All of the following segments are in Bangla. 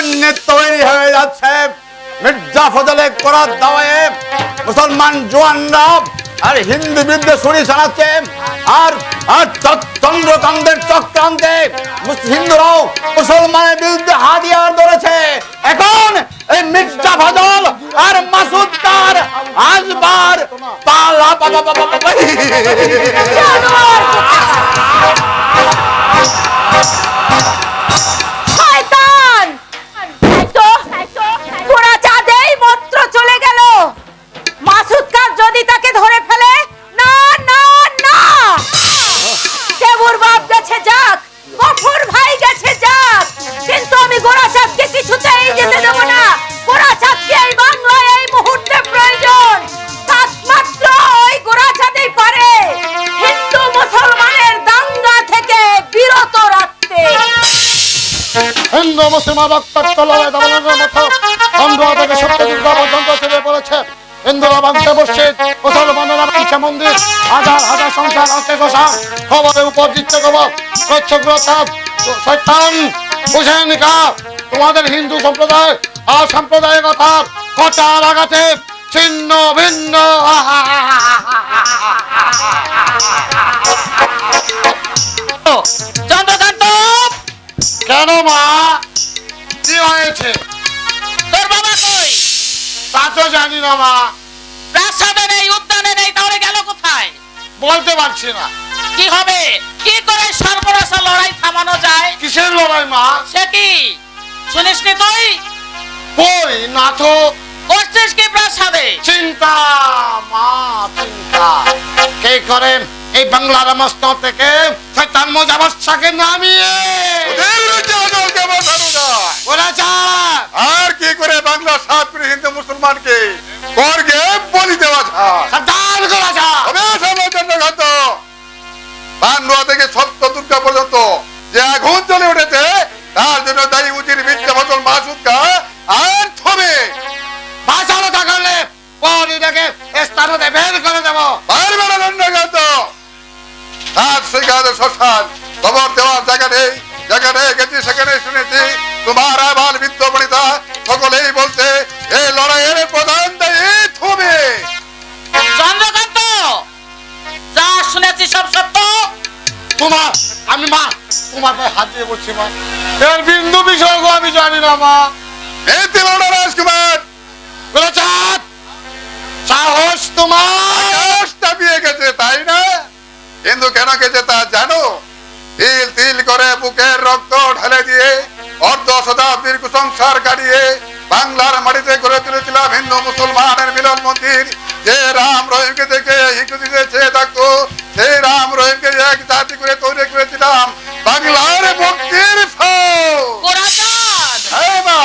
সৈন্য তৈরি হয়ে যাচ্ছে। মির্জা ফজলে করার দাওয়ায় মুসলমান জওয়ানরা আর হিন্দু বিরুদ্ধে ছুরি চালাচ্ছে। আর চন্দ্রকান্তের চক্রান্তে হিন্দুরাও মুসলমানের বিরুদ্ধে হাতিয়ার ধরেছে। এখন এই মির্জা ফজল আর মাসুদ তার আসবার পালা। চলে গেল। মাসুদ কার যদি তাকে ধরে ফেলে, না না না, দেবুর বাপ গেছে যাক, গফুর ভাই গেছে যাক, কিন্তু আমি গোরাচাঁদকে কিছুতেই যেতে দেব না। গোরাচাঁদকে এই বাংলায় এই মুহূর্তে প্রয়োজন। একমাত্র ওই গোরাচাঁদই পারে হিন্দু মুসলমানের দাঙ্গা থেকে বিরত রাখতে। হিন্দু মুসলমান রক্তাক্ত লড়াই দাবানোর মতো অন্ধুয়া থেকে সত্যযুদ্ধ পর্যন্ত চলে পড়েছে। হিন্দুরা ভাঙতে বসছে, মুসলমানেরা ইচ্ছা মন্দির, হাজার হাজার সংসার আছে বসা। খবরের উপর দিচ্ছে খবর শয়তান হুসেনিকা তোমাদের হিন্দু সম্প্রদায় আর সাম্প্রদায়িকতার কটার আঘাতে ছিন্ন ভিন্ন। চন্দ্রকান্ত, কেন মা, কি হয়েছে? তোর বাবা কই? তা তো জানি না মা। প্রাসাদে নেই, উদ্যানে নেই, তাহলে গেল কোথায়? বলতে পারছি না। কি হবে, কি করে সর্বনাশা লড়াই থামানো যায়? কিসের লড়াই মা? সে কি শুনিসনি তুই? কই না তো। করছিস কি প্রাসাদে? চিন্তা মা, চিন্তা। কে করেন এই বাংলার মস্তক থেকে শয়তান মুজাবরকে নামিয়ে আর কি করে বাংলা 7 কোটি হিন্দু মুসলমানকে করগে বলি দেওয়া যায়। পান্ডুয়া থেকে সপ্ত দুর্গা পর্যন্ত যে আগুন জ্বলে উঠেছে, তার জন্য দায়ী উজির মির্জা ফজল মাসুদ কা আর থমে বাঁচানো থাকলে পরিটাকে স্থান হতে বের করে দেবো। পারবে না দণ্ডঘাত। আর সেখানে শ্মশান খবর দেওয়ার জায়গা নেই, জায়গা নেই গেছি, সেখানে শুনেছি তোমার আবাল বৃদ্ধ বনিতা সকলেই বলছে এই লড়াইয়ের প্রধান দায়ী তুমি। চন্দ্রকান্ত, যা শুনেছি সব সত্য। তোমার আমি মা তোমার পায়ে হাত দিয়ে বলছি মা, এর বিন্দু বিষয় আমি জানি না মা। এই তিলোড়া রাজকুমার গোরাচাঁদ, সাহস তোমার চাপিয়ে গেছে তাই না? কিন্তু কেন গেছে তা জানো? তিল তিল করে বুকের রক্ত ঢেলে দিয়ে অর্ধ শতাব্দীর কুসংস্কার কাটিয়ে বাংলার মাটিতে গড়ে তুলেছিলাম হিন্দু মুসলমানের মিলন মন্দির। যে রাম রহিমকে দেখে হিন্দুদিকে চেয়ে থাকতো, সেই রাম রহিমকে এক জাতি করে তৈরি করেছিলাম বাংলার মুক্তির মা।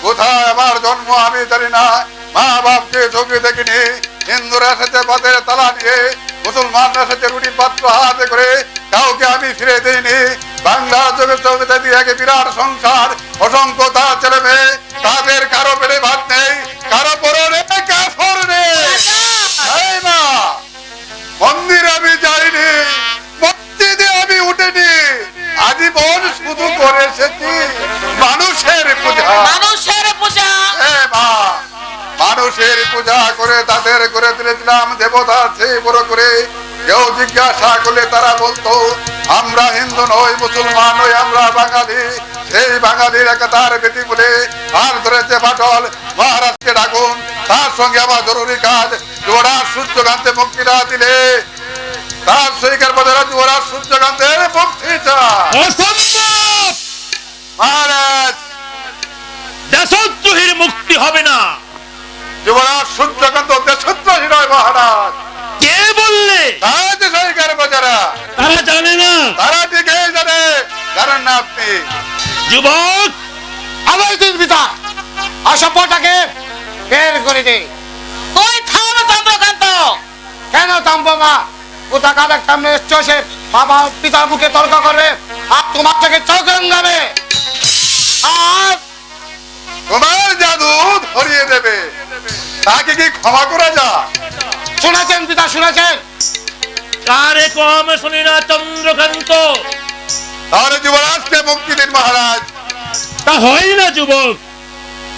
কোথায় আমার জন্ম আমি জানি না, মা বাপকে চোখে দেখিনি। হিন্দুরা এসেছে পথের তালা নিয়ে, মুসলমানরা এসেছে রুটি পাত্র হাতে করে, কাউকে আমি ফিরে দিইনি। বাংলার চোখে চোখে দিয়ে এক বিরাট সংসার, অসংখ্য তার ছেলে মেয়ে, তাদের কারো পেটে ভাত নেই, কারো পরনে কাপড় নেই। মা, মন্দির আমি যাইনি, মসজিদে আমি উঠিনি, আজীবন শুধু করে এসেছি মানুষের পূজা। মানুষের পূজা? মা, মানুষের পূজা করে তাদের করে তুলেছিলাম দেবতা চেয়ে বড় করে। কেউ জিজ্ঞাসা করলে তারা বলতো আমরা হিন্দু নই, মুসলমান নই, আমরা বাঙালি। সেই বাঙালির একতার বেটি বলে আর ধরেছে পাটল। মহারাজকে ডাকুন, তার সঙ্গে আমার জরুরি কাজ। যুবরাজ সূর্যকান্তে মুক্তি না দিলে তার সৈকার বাজারে যুবরাজ সূর্যকান্তের মুক্তি চায়। মহারাজ, দেশদ্রোহীর মুক্তি হবে না। যুবরাজ সূর্যকান্ত দেশদ্রোহী নয় মহারাজ। কে বললে? তারা জানে না। তারা ঠিকই জানে, জানেন না আপনি? যুবক, আমার পিতা অসভ্যটাকে বের করে দে। তুই থাম চন্দ্রকান্ত। কেন থামবো মা? কোথা কালের সামনে এসছো সে বাবা পিতার মুখে তর্ক করবে আর তোমার থেকে চোখ রাঙাবে আর তোমার জাদু ধরিয়ে দেবে। তাকে কি ক্ষমা করা যায়? শুনেছেন পিতা, শুনেছেন? কারে কম শুনি না চন্দ্রকান্ত। তাহলে যুবরাজকে মুক্তি দিন মহারাজ। তা হয় না যুবক।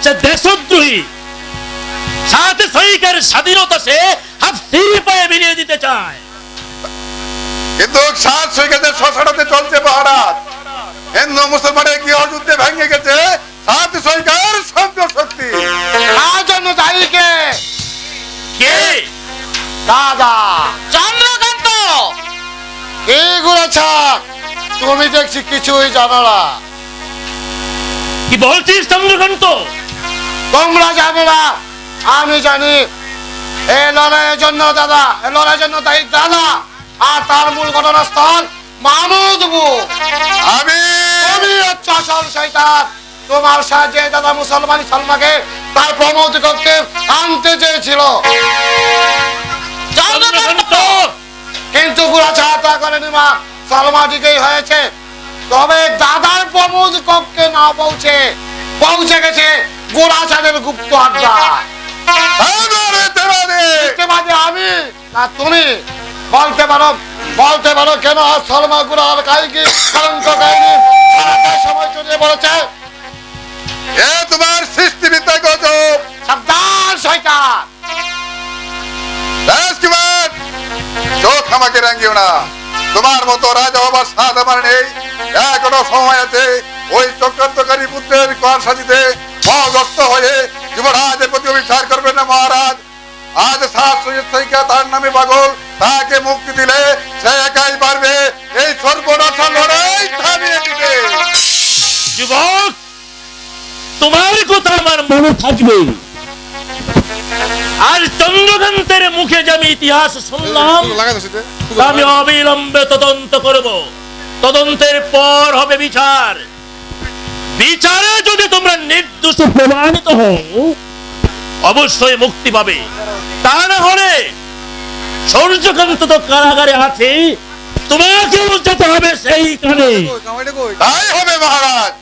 সে দেশদ্রোহী, সাথে সৈকার স্বাধীনতা সে হাত সিঁড়ি পায়ে বিলিয়ে দিতে চায়। কিন্তু সাত সৈকতের শ্মশানতে চলছে মহারাজ। হিন্দু মুসলমানের কি অযুদ্ধে ভেঙে গেছে সাত সৈকার সহ্য শক্তি। তার জন্য দায়ী কে? কে? দাদা চন্দ্রকান্ত, এইগুলো ছাড়, তুমি দেখছি কিছুই জানো না। কি বলছিস চন্দ্রকান্ত? তোমরা জানো না, আমি জানি। এই লড়াইয়ের জন্য দাদা, এই লড়াইয়ের জন্য দায়ী দাদা, আর তার মূল ঘটনাস্থল মামুদপুর। আমি তুমি হচ্ছে আসল শয়তান। তোমার সাহায্যে দাদা মুসলমান সালমাকে তার প্রমোদ করতে আনতে চেয়েছিল, চন্দ্রকান্ত, কিন্তু বুড়া ছাড়া করেনি মা, সালমা দিকেই হয়েছে। তবে দাদার প্রমোদ কক্ষে না পৌঁছে গেছে গোড়াচাঁদের গুপ্ত আড্ডা। আমি না তুমি বলতে পারো কেন আজ সালমা গুড়ার কাহিনী কলঙ্ক কাহিনী সারাটা সময় চলে বলেছে? এ তোমার সৃষ্টিবিদ্যা গজব। সাবধান শয়তান! রাজকুমার, চোখ আমাকে রাঙিও না। তোমার মতো রাজা হবার স্বাদ আমার নেই। এখনো সময় আছে ওই চক্রান্তকারী পুত্রের কর সাজিতে মহগ্রস্ত হয়ে যুবরাজের প্রতি অবিচার করবেন না মহারাজ। আজ সাত সৈকা তার নামে পাগল, তাকে মুক্তি দিলে সে একাই পারবে এই সর্বনাশা লড়াই থামিয়ে দিতে। যুবক, তোমার কথা আমার মনে থাকবে। আর চন্দ্রকান্তের মুখে যে আমি ইতিহাস শুনলাম, আমি অবিলম্বে তদন্ত করব। তদন্তের পর হবে বিচার। বিচারে যদি তোমরা নির্দোষ প্রমাণিত হও, অবশ্যই মুক্তি পাবে। তা না হলে সূর্যকান্ত তো কারাগারে আছে, তোমাকেও যেতে হবে সেইখানে। তাই হবে মহারাজ।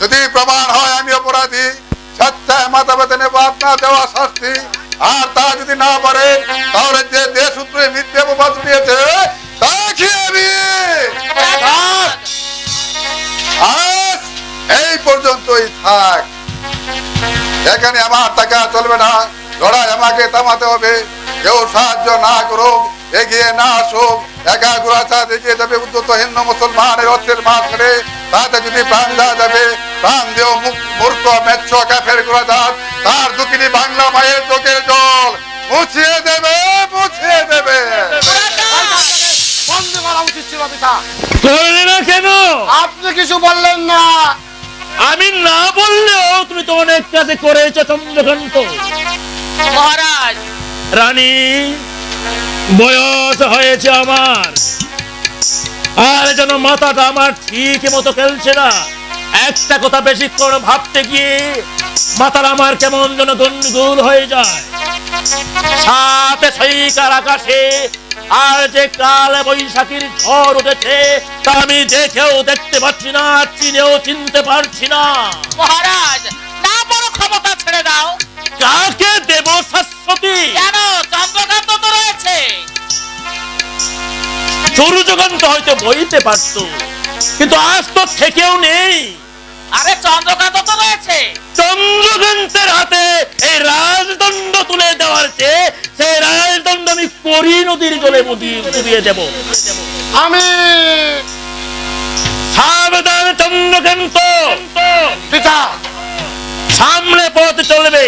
যদি প্রমাণ হয় আমি অপরাধী, স্বেচ্ছায় মাথা পেতে নেব আপনার দেওয়া শাস্তি। আর তা যদি না পারে, তাহলে যে দেশ সূত্রে মিথ্যে অপবাদ দিয়েছে তা খেয়ে আজ এই পর্যন্তই থাক। এখানে আমার টাকা চলবে না, লড়াই আমাকে থামাতে হবে। কেউ সাহায্য না করুক, এগিয়ে না আসুক, একা গোড়াচাঁদ এগিয়ে যাবে উদ্যত হিন্দু মুসলমানের অর্থের মাছ করে। তাতে যদি প্রাণ দেওয়া যাবে, প্রাণ দেও মূর্খ মেচ্ছ কাফের গোড়াচাঁদ তার দুঃখিনী বাংলা মায়ের চোখের জল মুছিয়ে দেবে। বন্ধ করা উচিত ছিল পিতা। করলে না কেন? আপনি কিছু বললেন না। আমি না বললেও তুমি তো অনেক কাজে করেছো চন্দ্রকান্ত। মহারাজ, রানী, বয়স হয়েছে আমার, আর যেন মাথাটা আমার ঠিক মতো খেলছে না। একটা কথা বেশিক্ষণ ভাবতে গিয়ে মাথার আমার কেমন যেন গন্ডগোল হয়ে যায়। সাথে সৈকার আকাশে আর যে কাল বৈশাখীর ঝড় উঠেছে, তা আমি দেখেও দেখতে পাচ্ছি না, চিনেও চিনতে পারছি না। মহারাজ, না বড় ক্ষমতা ছেড়ে দাও। কাকে দেব শাশ্বতী? কেন? চন্দ্রকান্ত তো রয়েছে। সূর্যকান্ত হয়তো বইতে পারত, কিন্তু আজ তো থেকেও নেই। আরে চন্দ্রকান্ত তো রয়েছে। চন্দ্রকান্তের হাতে এই রাজদণ্ড তুলে দেওয়ার চেয়ে সেই রাজদণ্ড আমি করি নদীর জলে ডুবিয়ে দেব। আমি সাবধান চন্দ্রকান্ত, পিতা। সামনে পথ চলবে।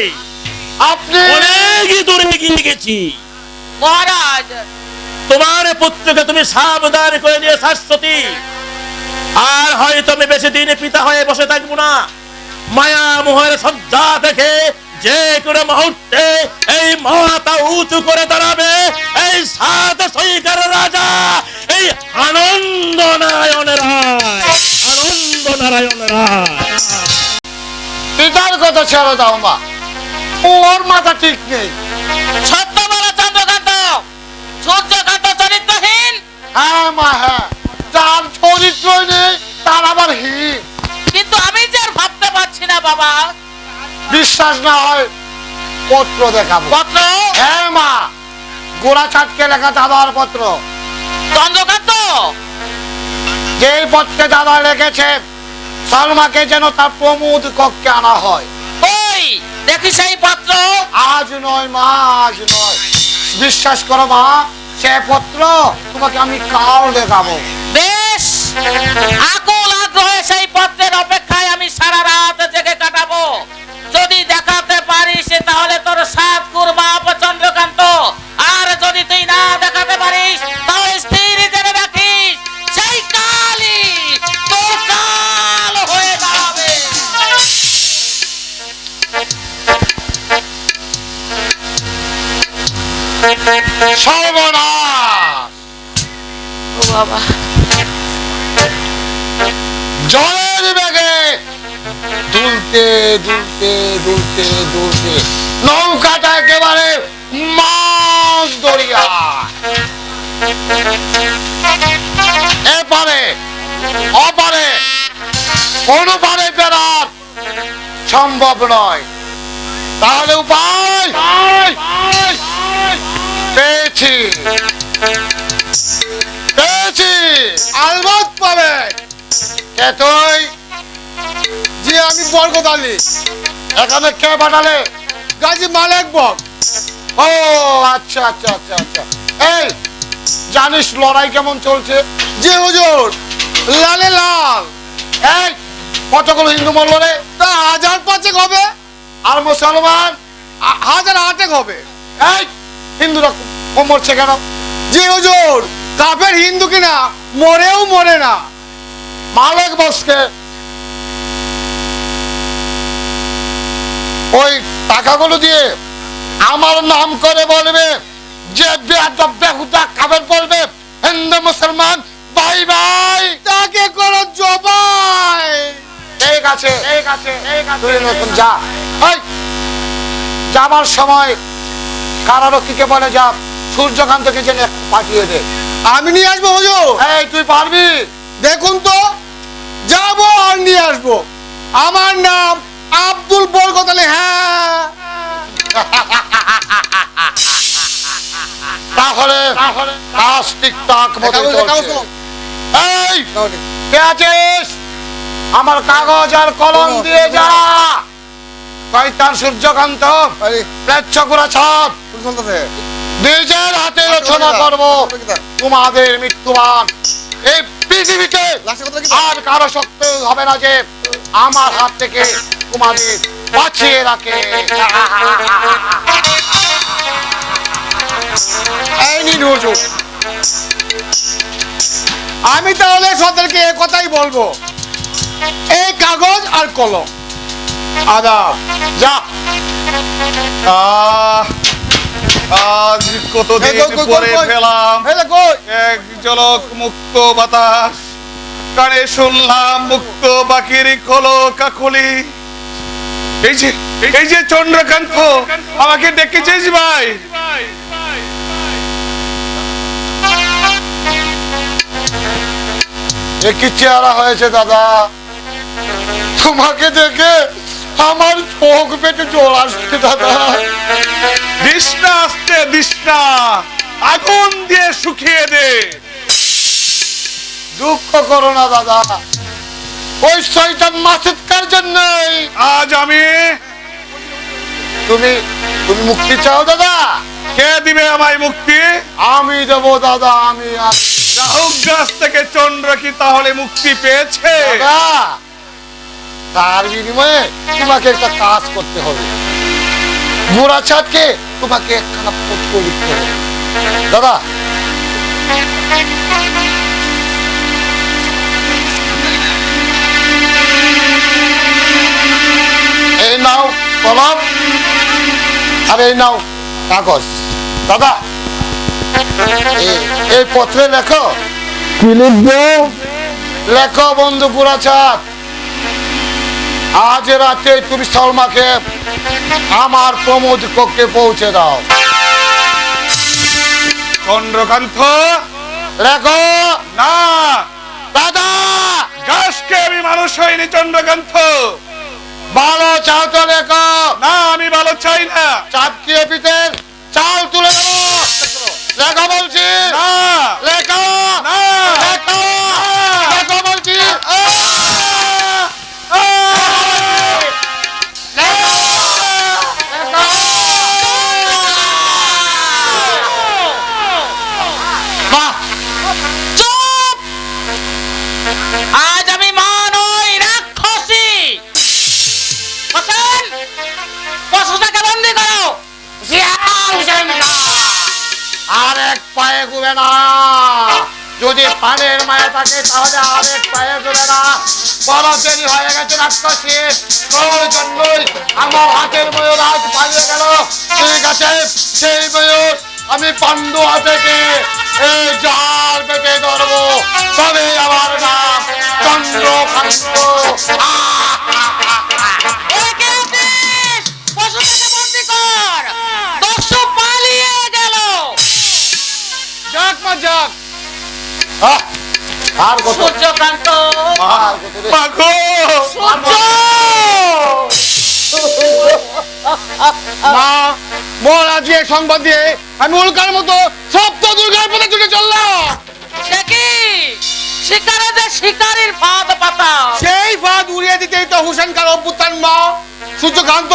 আপনি অনেক দূরে এগিয়ে গেছি। মহারাজ, তোমার পুত্রকে তুমি সাবধান করে দিয়ে শাশ্বতী। আর হয়তো আমি বেশি দিন পিতা হয়ে বসে থাকবো না। মায়া মোহের সজ্জা দেখে যে কোনো মুহূর্তে এই মাথা উঁচু করে দাঁড়াবে এই সাত সৈকার রাজা, এই আনন্দ নারায়ণ রায়। আনন্দ নারায়ণ রায়। পিতার কথা ছেড়ে দাও মা, ওর মাথা ঠিক নেই। সত্য বলো চন্দ্রকান্ত, সূর্যকান্ত চরিত্রহীন। হ্যাঁ মা, হ্যাঁ, যার চরিত্রই নেই তার আবার হীন। কিন্তু আমি যে আর ভাবতে পারছি না বাবা। বিশ্বাস না হয় পত্র দেখাবো। পত্র? হ্যাঁ মা, গোড়াচাঁদকে লেখা দাদার পত্র। চন্দ্রকান্ত, যেই পত্রে দাদা লিখেছে সালমাকে যেন তার প্রমোদ কক্ষে আনা হয়। ওই দেখি সেই পত্র। আজ নয় মা, আজ নয়। বিশ্বাস করো মা, সে পত্র তোমাকে আমি কাল দেখাবো। বেশ, আকুল আগ্রহে সেই পত্রের অপেক্ষায় আমি সারা রাত জেগে কাটাবো। যদি দেখাতে পারিস তাহলে তোর সাত কুরবাপ চন্দ্রকান্ত, আর যদি তুই না দেখাতে পারিস তাহলে স্থির জেনে রাখিস সেই কালই তোর কাল হয়ে দাঁড়াবে। সর্বনাশ! ও বাবা, জলের বেগে দুলতে দুলতে দুলতে দুলতে নৌকাটা একেবারে মাছ দরিয়া। এপারে অপারে কোন পারে বেড়ার সম্ভব নয়। তাহলে উপায় পেয়েছি, পেয়েছি। আলবাত পাবে কে তুই? যে আমি বরকত আলী, এখানে কে পাঠালে? গাজী মালেক বক। ও আচ্ছা আচ্ছা আচ্ছা আচ্ছা। এই জানিস লড়াই কেমন চলছে? যে হুজুর, লালে লাল। এই কতগুলো হিন্দু মরল রে? তা 1000-5 হবে, আর মুসলমান 1008 হবে। এই হিন্দুরা কম মরছে কেন? যে হুজুর, কাফের হিন্দু কিনা মরেও মরে না। মালিক বসকে ওই টাকাগুলো দিয়ে আমার নাম করে বলবে যে বেয়াদব বেহুদা কাফের বলবে হিন্দু মুসলমান ভাই ভাই। তাকে করো জবাই। ঠিক আছে ঠিক আছে ঠিক আছে, তুই নতুন যা। এই যাবার সময় কারারক্ষীকে বলে যা সূর্যকান্তকে জেনে পাঠিয়ে দে। আমি নিয়ে আসবো হুজুর। এই তুই পারবি? দেখুন তো, যাবো আর নিয়ে আসবো। আমার নাম আব্দুল বরকত আলী। হ্যাঁ, তাহলে কাজ ঠিকঠাক মতো চলছে। এই কে আছিস? আমার কাগজ আর কলম দিয়ে যা। শয়তান সূর্যকান্ত, প্রেচ্ছগুড়া ছাপ, নিজের হাতে রচনা করবো তোমাদের মৃত্যুবান। এই পৃথিবীতে আর কারো শক্তি হবে না যে আমার হাত থেকে তোমাদের বাঁচিয়ে রাখে। এই নিন হুজুর। আমি তাহলে সরকারকে এ কথাই বলবো, এই কাগজ আর কলম। আদাব। যা। আজ কতদিন পরে পেলাম এক ঝলক মুক্ত বাতাস, কানে শুনলাম মুক্ত বাকির খোলো কাকলি। এই যে চন্দ্রকান্ত, আমাকে ডেকেছিস ভাই? কি চেহারা হয়েছে দাদা, তোমাকে দেখে আমার চোখ পেটে জল আসছে দাদা। দিশনা আসতে দিশনা, আগুন দিয়ে শুকিয়ে দে। দুঃখ করো না দাদা, ওই শয়তান মাসুদকার জন্যই আজ আমি। তুমি তুমি মুক্তি চাও দাদা? কে দিবে আমায় মুক্তি? আমি দেবো দাদা, আমি রাহুল গাছ থেকে চন্দ্র কি তাহলে মুক্তি পেয়েছে? দাদা তার বিনিময়ে তোমাকে একটা কাজ করতে হবে। বুড়াচাঁদকে তোমাকে একখানা পত্র লিখতে হবে দাদা। এই নাও কলম আর এই নাও কাগজ। দাদা এই পত্রে লেখো। কি লিখবো? লেখো বন্ধু বুড়াচাঁদ, আজ রাতে তুমি সালমাকে আমার প্রমোদ কক্ষে পৌঁছে দাও। চন্দ্রকান্ত, লেখো। না দাদা গাছকে আমি মানুষ হইনি চন্দ্রকান্ত। ভালো চাও তো লেখো। না, আমি ভালো চাই না। চাপকিয়ে পিতের চাল তুলে দেবো। লেখো বলছি। না লেখো। না লেখো। লেখো বলছি। এগুবে না। যদি পানের মায়া থাকে তাহলে আরেক পায়ে এগুবে না। বড় দেরি হয়ে গেছে রাক্ষসী, তোর জন্যই আমার হাতের ময়ূর আজ পালিয়ে গেল। ঠিক আছে, সেই ময়ূর আমি পান্ডুয়া থেকে এই জাল পেটে ধরবো, তবে আমার নাম চন্দ্রকান্ত। ওই কে আছিস? পশুদের বন্দি কর। দস্যু পালিয়ে গেল। যাক মা যাক। আর কত সূর্যকান্ত, আর কত রে? মাগো সূর্য! মা, মহারাজকে সংবাদ দিয়ে আমি উল্কার মতো সপ্ত দুর্গার পথে ছুটে চললাম। সে কি? শিকারে যে শিকারীর ফাঁদ পাতা। সেই ফাঁদ উড়িয়ে দিতেই তো হুসেন খান অভ্যুত্থান। মা, সূর্যকান্ত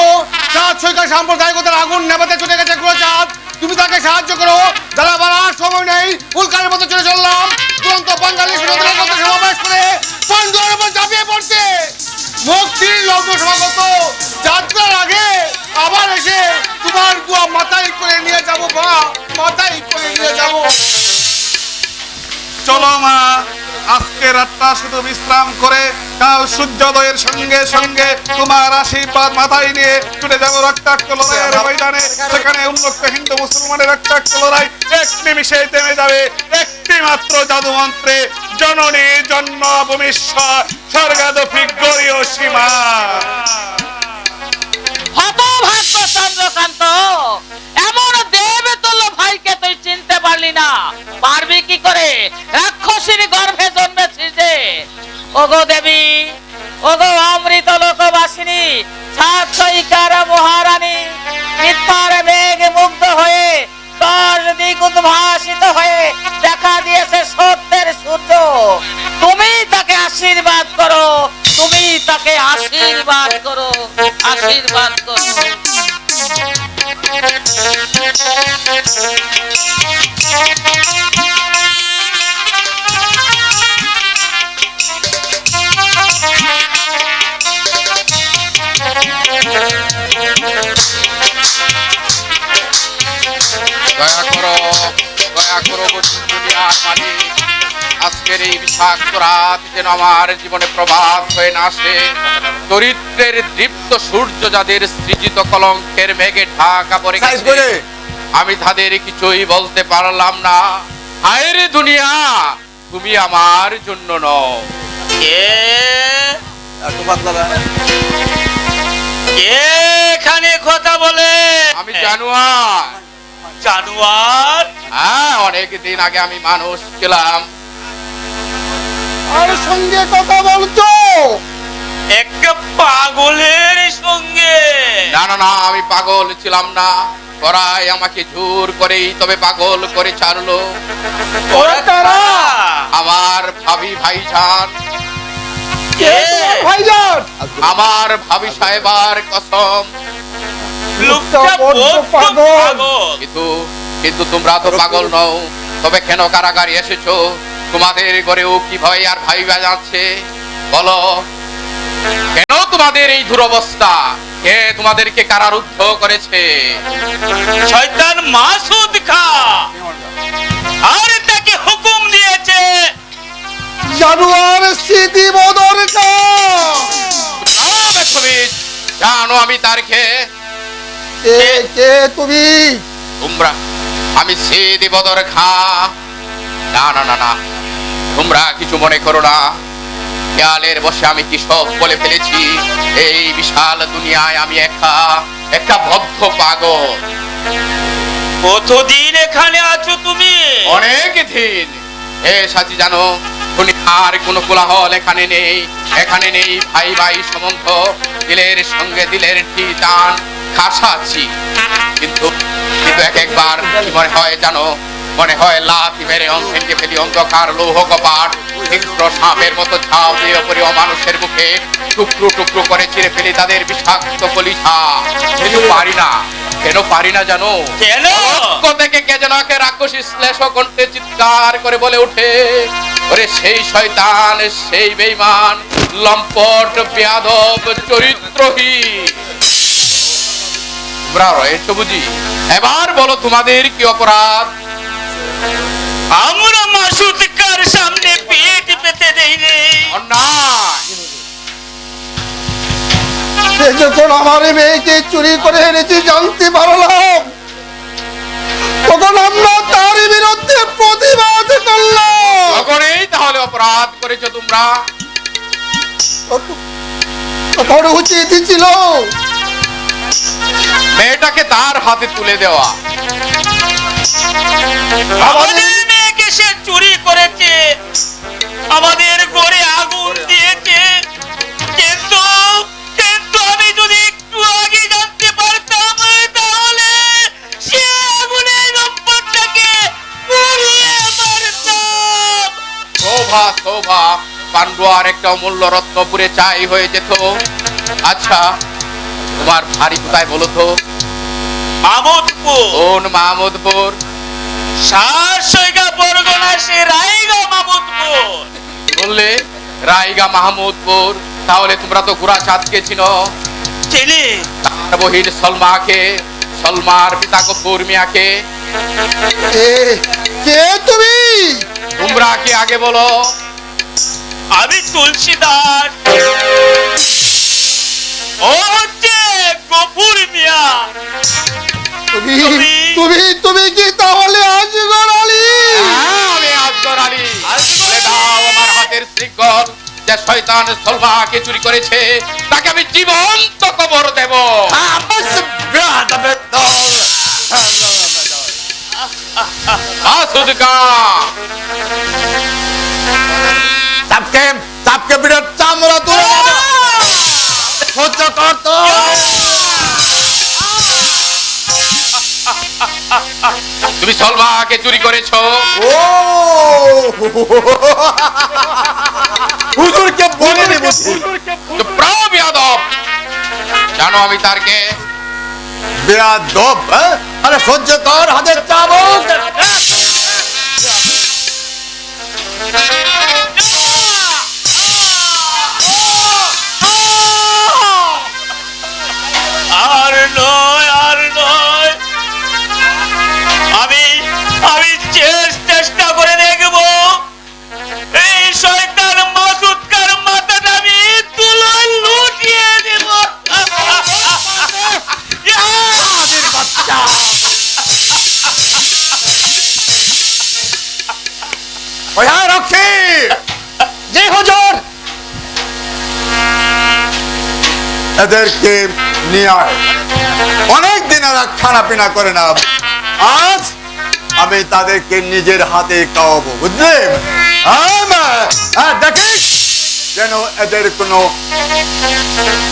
চাঁদ সৈকত সাম্প্রদায়িকতার আগুন নেভাতে ছুটে গেছে চাঁদ, তুমি তাকে সাহায্য করো। দাঁড়া বাড়ার সময় নেই, উল্কার মতো চলে চললাম। তুরন্ত বাঙালি সুরতনের মতো সমাবেশ করে পান্ডুয়ার উপর ঝাঁপিয়ে পড়তে। মুক্তির লগ্ন সমাগত যাত্রার আগে আবার এসে তোমার দুয়া মাথায় করে নিয়ে যাবো। মা, মাথায় করে নিয়ে যাবো। চলো মা, আজকে রাতটা শুধু বিশ্রাম করে কাল সূর্যোদয়ের সঙ্গে সঙ্গে তোমার আশীর্বাদ মাথায় নিয়ে ছুটে যাবো রক্তাক্ত লড়াইয়ের ময়দানে। সেখানে উন্মুক্ত হিন্দু মুসলমানের রক্তাক্ত লড়াই এক নিমিষে থেমে যাবে একটি মাত্র জাদু মন্ত্রে। জননী জন্মভূমিশ্বর স্বর্গাদপি গরীয় সীমা। হতভাগ্য চন্দ্রকান্ত, এমন দেবতুল্য ভাইকে তুই চিনতে পারলি না। পারবি কি করে? রাক্ষসীর গর্ভে জন্মেছিস যে। ওগো দেবী, ওগো অমৃত লোকবাসিনী, সাতশিকার মহারানী, মিথ্যার বেগে মুগ্ধ হয়ে 10 দিক উদ্ভাসিত হয়ে দেখা দিয়েছে সত্যের সূর্য। তুমি তাকে আশীর্বাদ করো, তুমি তাকে আশীর্বাদ করো, আশীর্বাদ করো। দয়া করো দুনিয়ার মালিক, আজকের এই বিষাক্ত রাত যেন আমার জীবনে প্রভাত হয়ে না আসে। চরিত্রের দীপ্ত সূর্য যাদের সৃজিত কলঙ্কের মেঘে ঢাকা পড়ে গেছে, আমি তাদের কিছুই বলতে পারলাম না। হায় রে দুনিয়া, তুমি আমার জন্য নও। কে এখানে কথা বলে? আমি জানোয়ার। জানোয়ার? হ্যাঁ, অনেক দিন আগে আমি মানুষ ছিলাম। আর সঙ্গে কথা বলছো? একটা পাগলের সঙ্গে? না না না, আমি পাগল ছিলাম না। ওরাই আমাকে জোর করেই তবে পাগল করে ছাড়লো। ওরা কারা? আমার ভাবি ভাইজান, কে? ভাইজান, আমার ভাবি সাহেবার কসম। লোকটা বড্ড বড্ড পাগল। পাগল। কিন্তু কিন্তু তোমরা তো পাগল নও, তবে কেন কারাগারে এসেছো? তোমাদের ঘরেও কি ভয় আর ভাই যাচ্ছে? বলো, কেন তোমাদের এই দুরবস্থা? কে তোমাদেরকে কারারুদ্ধ করেছে? শয়তান মাসুদ খা আর তাকে হুকুম দিয়েছে। জানোয়ার স্মৃতি বদর কা। জানো আমি তার খেয়ে কে তুমি? তোমরা, আমি সিদি বদর খা। না না না না, তোমরা কিছু মনে করো না। খেয়ালের বসে আমি কি সব বলে ফেলেছি। এই বিশাল দুনিয়ায় আমি একটা বদ্ধ পাগল। কতদিন এখানে আছো তুমি? অনেক দিন। সাথী জানো, আর কোনো কোলাহল এখানে নেই। এখানে নেই ভাই ভাই সম্বন্ধ, দিলের সঙ্গে দিলের টান খাসাচ্ছি। কিন্তু কিন্তু একবার কি মনে হয় জানো? মনে হয় লাথি মেরে ভেঙে ফেলি অন্ধকার লৌহ কপাট, হিংস্র সাপের মতো ঝাঁপ দিয়ে পড়ে মানুষের মুখে টুকরো টুকরো করে ছিঁড়ে ফেলি তাদের বিষাক্ত কলিজা। কিন্তু পারি না। কেন পারি না জানো? কেন? থেকে কে যেন একে রাক্ষসী শ্লেষ কণ্ঠে চিৎকার করে বলে ওঠে, ওরে সেই শয়তান, সেই বেঈমান, লম্পট, বেয়াদব, চরিত্রহীন। তোমরা রয়েছো বুঝি? এবার বলো তোমাদের কি অপরাধ? আমরা মাসুদ খার সামনে পেট পেতে দেই রে। অন্যায়। সে যখন আমার মেয়েকে চুরি করে এনেছি জানতে পারলাম, তখন আমরা তার বিরুদ্ধে প্রতিবাদ করলাম। তখনই তাহলে অপরাধ করেছো তোমরা। তখন উচিত ছিল মেয়েটাকে তার হাতে তুলে দেওয়া। আমাদের মেয়েকে সে চুরি করেছে, আমাদের ঘরে আগুন দিয়েছে, কিন্তু কিন্তু আমি যদি একটু আগে জানতে পারতাম তাহলে সে আগুনে নম্বরটাকে পুড়িয়ে মারতাম। শোভা শোভা, পান্ডুয়ার একটা অমূল্য রত্নপুরে চাই হয়ে যেত। আচ্ছা, তোমার বাড়ি কোথায় বলো তো? মামুদপুর, কোন মাহমুদপুর? শাসইগা বরগুনা, সে রায়গা মামুদপুর। বললে রায়গা মাহমুদপুর। তাহলে তোমরা তো গুড়া চাঁদকে চিনো, চিনি। তার বহিন সলমাকে, সলমার পিতা গফুর মিয়াকে। কে তুমি? তোমরা কে আগে বলো? আমি তুলসীদাস, ও হচ্ছে গফুর মিয়া। তুমি তুমি তুমি কি তাহলে আজগর আলী? হ্যাঁ, আমি আসগর আলী। বলে দাও আমার হাতের শৃঙ্খল, যে শয়তান সলমাকে চুরি করেছে তাকে আমি জীবন্ত কবর দেব। মাসুদ খান, চাপকে বিরাট চামড়া তুলে দেবো। সহ্য কর তো। তুমি সলমাকে চুরি করেছো? ও হুজুরকে বলে দেব। তো প্রায় বেয়াদব। জানো আমি তার কে? বেয়াদব, আরে সহ্য কর, হাতের চাবুক। আর নয়, আর নয়। আমি আমি চেষ্টা করে দেখব এই শয়তান মাসুদ খার মাথাটা আমি তুলে লুটিয়ে দেব। ওই রক্ষী। জি হুজুর। এদেরকে নিয়ে আয়। অনেক দিন এরা খানা পিনা করে না, আজ আমি তাদেরকে নিজের হাতে খাওয়াবো, বুঝলে? দেখিস যেন এদের কোনো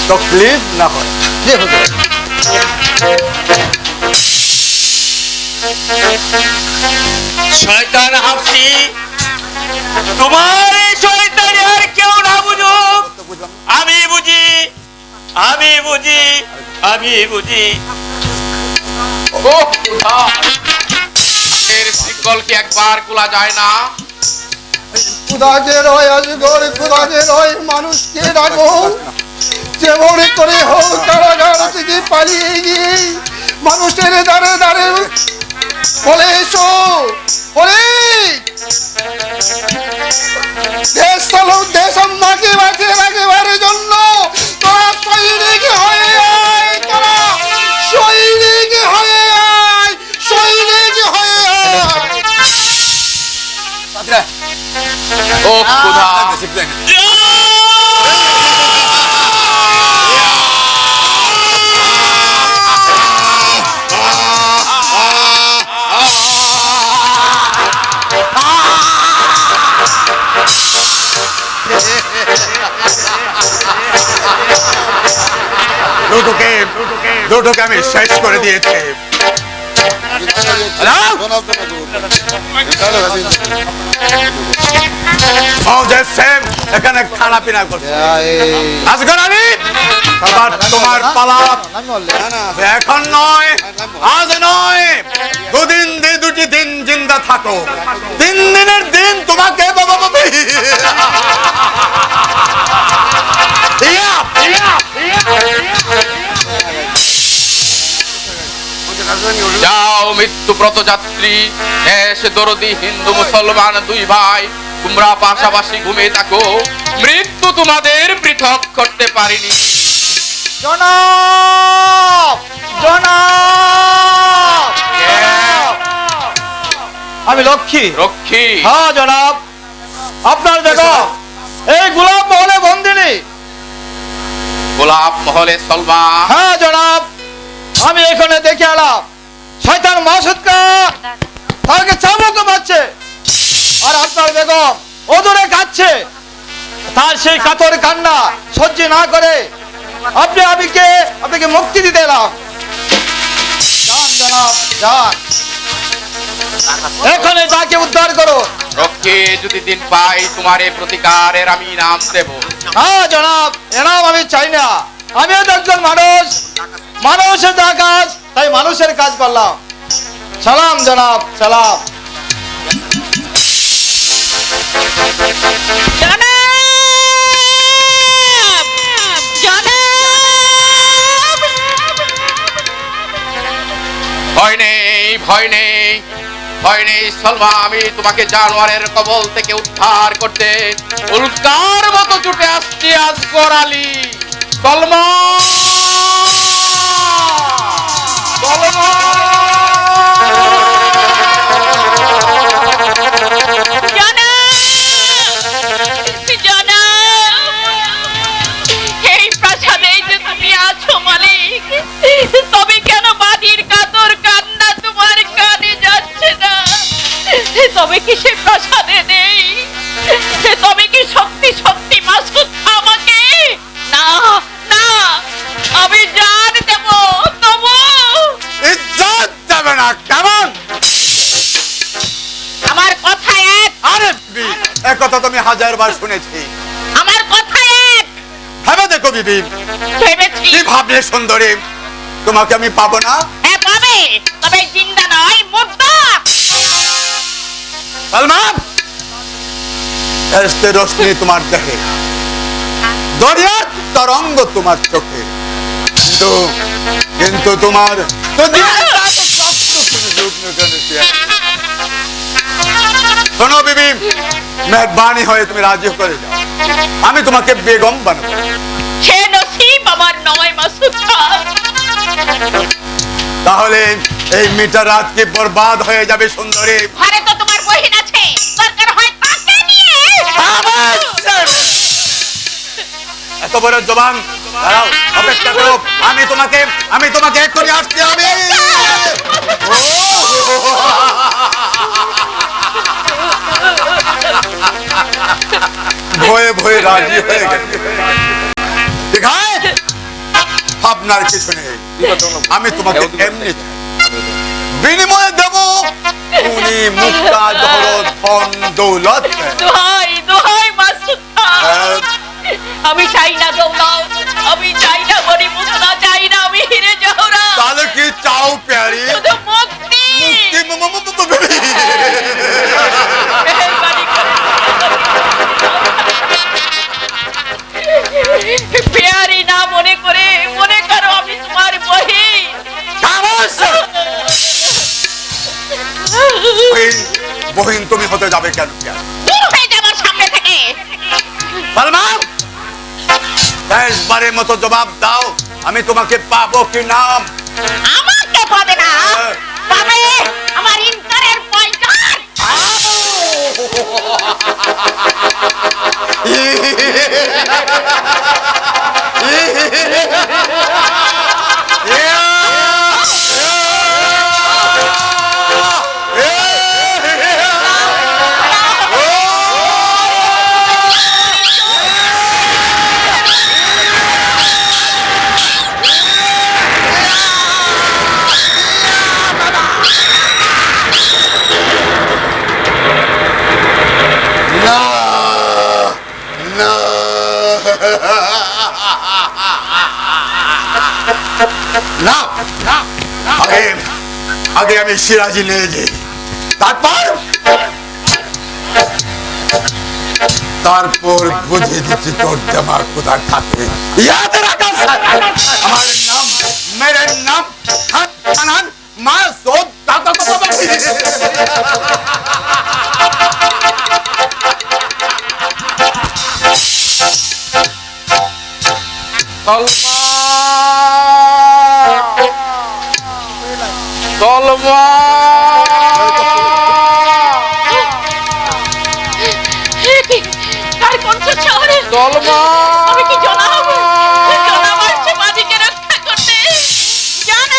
তকলিফ না হয়। জি হুজুর। শয়তান হাফসি, তোমার এই শয়তানি আর কেউ না বুঝুক। আমি বুঝি, আমি বুঝি, আমি বুঝি। ও খোদা, এর শৃঙ্খল কি একবার খোলা যায় না? খুদাকে রয় আজগর, খুদাকে রয় মানুষকে ডাকো, যেমন করে হোক কারাগার থেকে পালিয়ে গিয়ে মানুষের দ্বারে দ্বারে বলে এসো, বলে দেশ চালক দেশ আমাকে বাঁচিয়ে রাখবার জন্য তোরা সৈনিক হয়ে আয়, তোরা সৈনিক হয়ে আয়, সৈনিক হয়ে আয়। ও খোদা, দুটোকে আমি শেষ করে দিয়েছি। এখানে খানা পিনা করছে। আজগর আলী, আবার তোমার পালা। এখন নয়, আজ নয়, দুদিন দুটি দিন জিন্দা থাকো। 3 দিনের দিন তোমাকে বাবা বাবা যাও মৃত্যুব্রত যাত্রী, দেশ দরদি হিন্দু মুসলমান দুই ভাই, তোমরা পাশাপাশি ঘুমিয়ে থাকো, মৃত্যু তোমাদের পৃথক করতে পারিনি। জনাব, জনাব, আমি লক্ষ্মী। রক্ষী, হ্যাঁ জনাব, আপনার দেখো এই গোলাপ মহলে বন্দিনী। গোলাপ মহলে সলমা। হ্যাঁ জনাব, আমি এখানে দেখে এলাম শয়তান মাসুদকে তাকে চাবুক মারছে, আর আপনার বেগম ওদরে কাঁদছে। তার সেই কাতর কান্না সহ্য না করে আপনাকে মুক্তি দিতে এলাম। যান জনাব, যান, এখানে তাকে উদ্ধার করো। রক্ষী, যদি দিন পাই তোমার এই প্রতিকারের আমি ইনাম দেব। হ্যাঁ জনাব, এনাম আমি চাই না। আমিও তো একজন মানুষ, মানুষের যা কাজ তাই মানুষের কাজ করলাম। সালাম জনাব, সালাম। ভয় নেই, ভয় নেই, ভয় নেই সলমা, আমি তোমাকে জানোয়ারের কবল থেকে উদ্ধার করতে উল্কার মতো ছুটে আসছি আসগর আলী। সলমা, সলমা! এই প্রাসাদেই যে তুমি আছো মালিক, তবে কেন বাড়ির কাতর কান্না তোমার কানে যাচ্ছে না? তবে কি সে প্রাসাদে নেই? তবে কি সত্যি সত্যি মাসুদ আমাকে? না না, আমি জান দেব, তবু ইজ্জত দেবে না কেমন? আমার কথা এক, আরে বিবি, এ কথা তুমি হাজারবার শুনেছি। আমার কথা এক। ভেবে দেখো বিবি, ভেবেছি কি ভাবলে সুন্দরী, তোমাকে আমি পাবো না? হ্যাঁ পাবে, তবে জিন্দা নয়, মুর্দা। সালমান, ফেরেশতের রোশনি তোমার দেহে, দরিয়ার তরঙ্গ তোমার চোখে, কিন্তু কিন্তু তোমার শোনো বিবি, মেহরবানি হয়ে তুমি রাজি করে যাও, আমি তোমাকে বেগম বানাবো। সে নসিব আমার নয় মাসুদ খান। তাহলে এই মিটার রাত কি বরবাদ হয়ে যাবে সুন্দরী? ঘরে তো তোমার বহিন আছে, দরকার হয় তাকে নিয়ে। এত বড় জবান, দাঁড়াও, অপেক্ষা করো, আমি তোমাকে এক্ষুনি আসতে হবে। ভয়ে ভয়ে রাজি হয়ে গেছে। ঠিক আছে, আপনার কিছু নেই, আমি তোমাকে এমনি চাই। বিনিময়ে দেব উনি মুক্তা ধরো ধন দৌলত। দোহাই দোহাই মাসুদ খান, আমি চাই না দৌলত, আমি চাই না গরিব মুক্তা, চাই না আমি হিরে জহরাত। তাহলে কি চাও প্যারি? শুধু মুক্তি। মেহেরবানি করে প্যারি না মনে করে, মনে করো আমি তোমার বহিন। বহিন তুমি হতে যাবে কেন? দূর হয়ে যাবার সামনে থেকে। সালমান, শেষবারের মতো জবাব দাও, আমি তোমাকে পাবো কি না? আমাকে পাবে না, পাবে আমার ইনকারের পয়গার। না, আগে আমি সিরাজি নিয়ে যাই, তারপর বুঝিয়ে দিচ্ছি তোর দিমাগ কোথায় থাকে। ইয়াদ রাখার আমার নাম, মেরে নাম খান মাসুদ। সলমা কার কণ্ঠস্বর? সলমা আমি কি জনাব? জনাব আসছে মাঝিকে রক্ষা করতে। জনাব!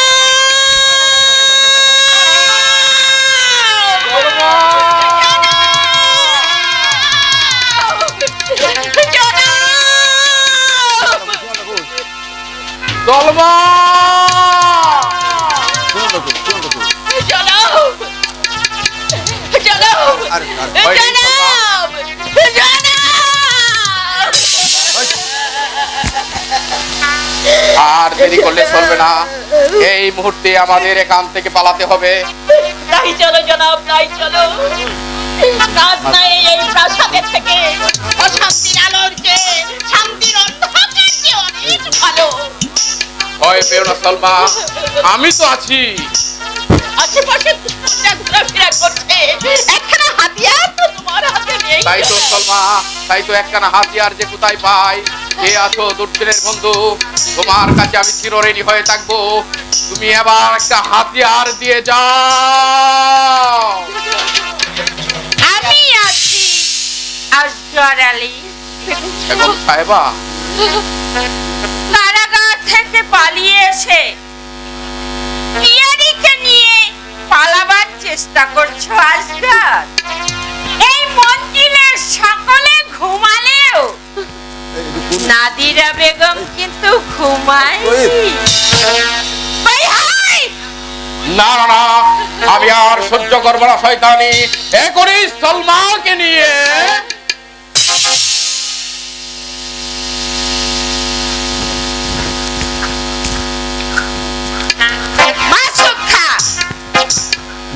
সলমা আর দেরি করলে চলবে না, এই মুহূর্তে আমাদের এখান থেকে পালাতে হবে। তাই চলো জনাব, তাই চলো। কাজ নাই এই প্রাসাদের থেকে। অশান্তির আলোর চেয়ে শান্তির অন্ধকার চেয়ে অনেক ভালো। ভয় পেও না সলমা, আমি তো আছি। আশেপাশে কুকুররা ঘোরাফেরা করছে, একখানা হাতিয়ার তো তোমার হাতে নেই। তাই তো সলমা, তাই তো একখানা হাতিয়ার যে কোথায় পাই। কে আছো দুর্দিনের বন্ধু, তোমার কাছে আমি চিরঋণী হয়ে থাকবো। তুমি এবার একটা হাতিয়ার দিয়ে যাও। আমি আছি আসগর আলী। বেগম সাহেবা, কারাগার থেকে পালিয়ে এসে পিয়ারিকে নিয়ে পালাবার চেষ্টা করছো আসগর। এই মঞ্জিলের সকলে ঘুমালেও নাদিরা বেগম কিন্তু ঘুমায়। না না না, আমি আর সহ্য করবো না শয়তানি। এখনই সলমাকে নিয়ে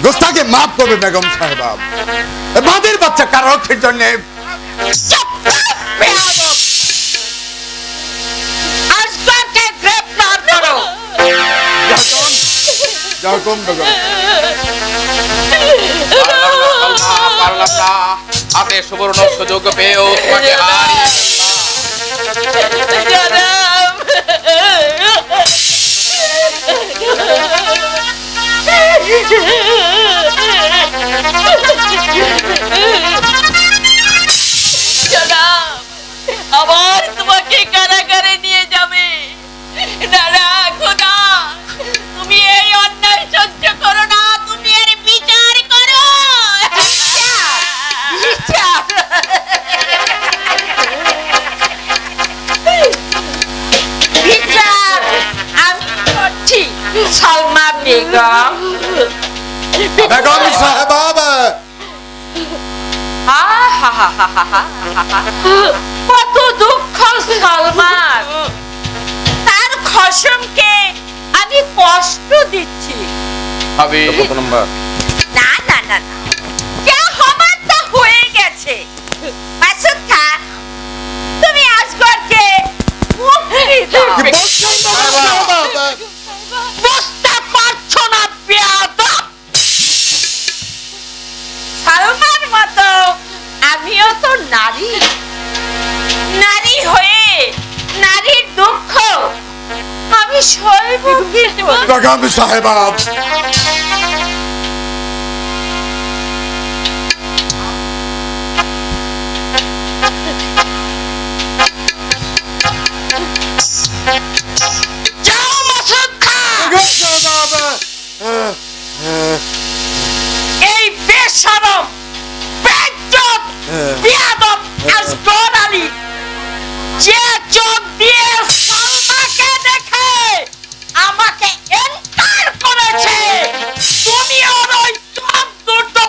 গোস্তাকে মাফ করবে বেগম সাহেবা। বাদের বাচ্চা কারোর জন্য আসগরকে গ্রেফতার করো। যেরকম বেগম পারলাম না, হাতে সুবর্ণ সুযোগ পেয়েও তোমাকে হারিয়ে আবার তোমাকে কারাগারে নিয়ে যাবে। দাদা খোদা, তুমি এই অন্যায় সহ্য করো না, তুমি এর বিচার করো। বিচার আমি করছি সলমা বেগম। বেগম সাহেবা, কত দুঃখ সলমান। তার খসমকে আমি কষ্ট দিচ্ছি। না না না না, যা হবার তা হয়ে গেছে। মাসুদ খান, তুমি আসগরকে মুক্তি দাও। বুঝতে পারছো না বেয়াদব? সালমান মতো আমিও তো নারী। নারী হয়ে নারীর দুঃখ আমি সইব কিন্তু। বেগম সাহেবা, যাও মাসুদ খান। এই বেশরম বেজ্জত বেয়াদব আসগর আলী যে চোখ দিয়ে সালমাকে দেখে আমাকে এনকার করেছে, তুমি ওর ওই চোখ দুটো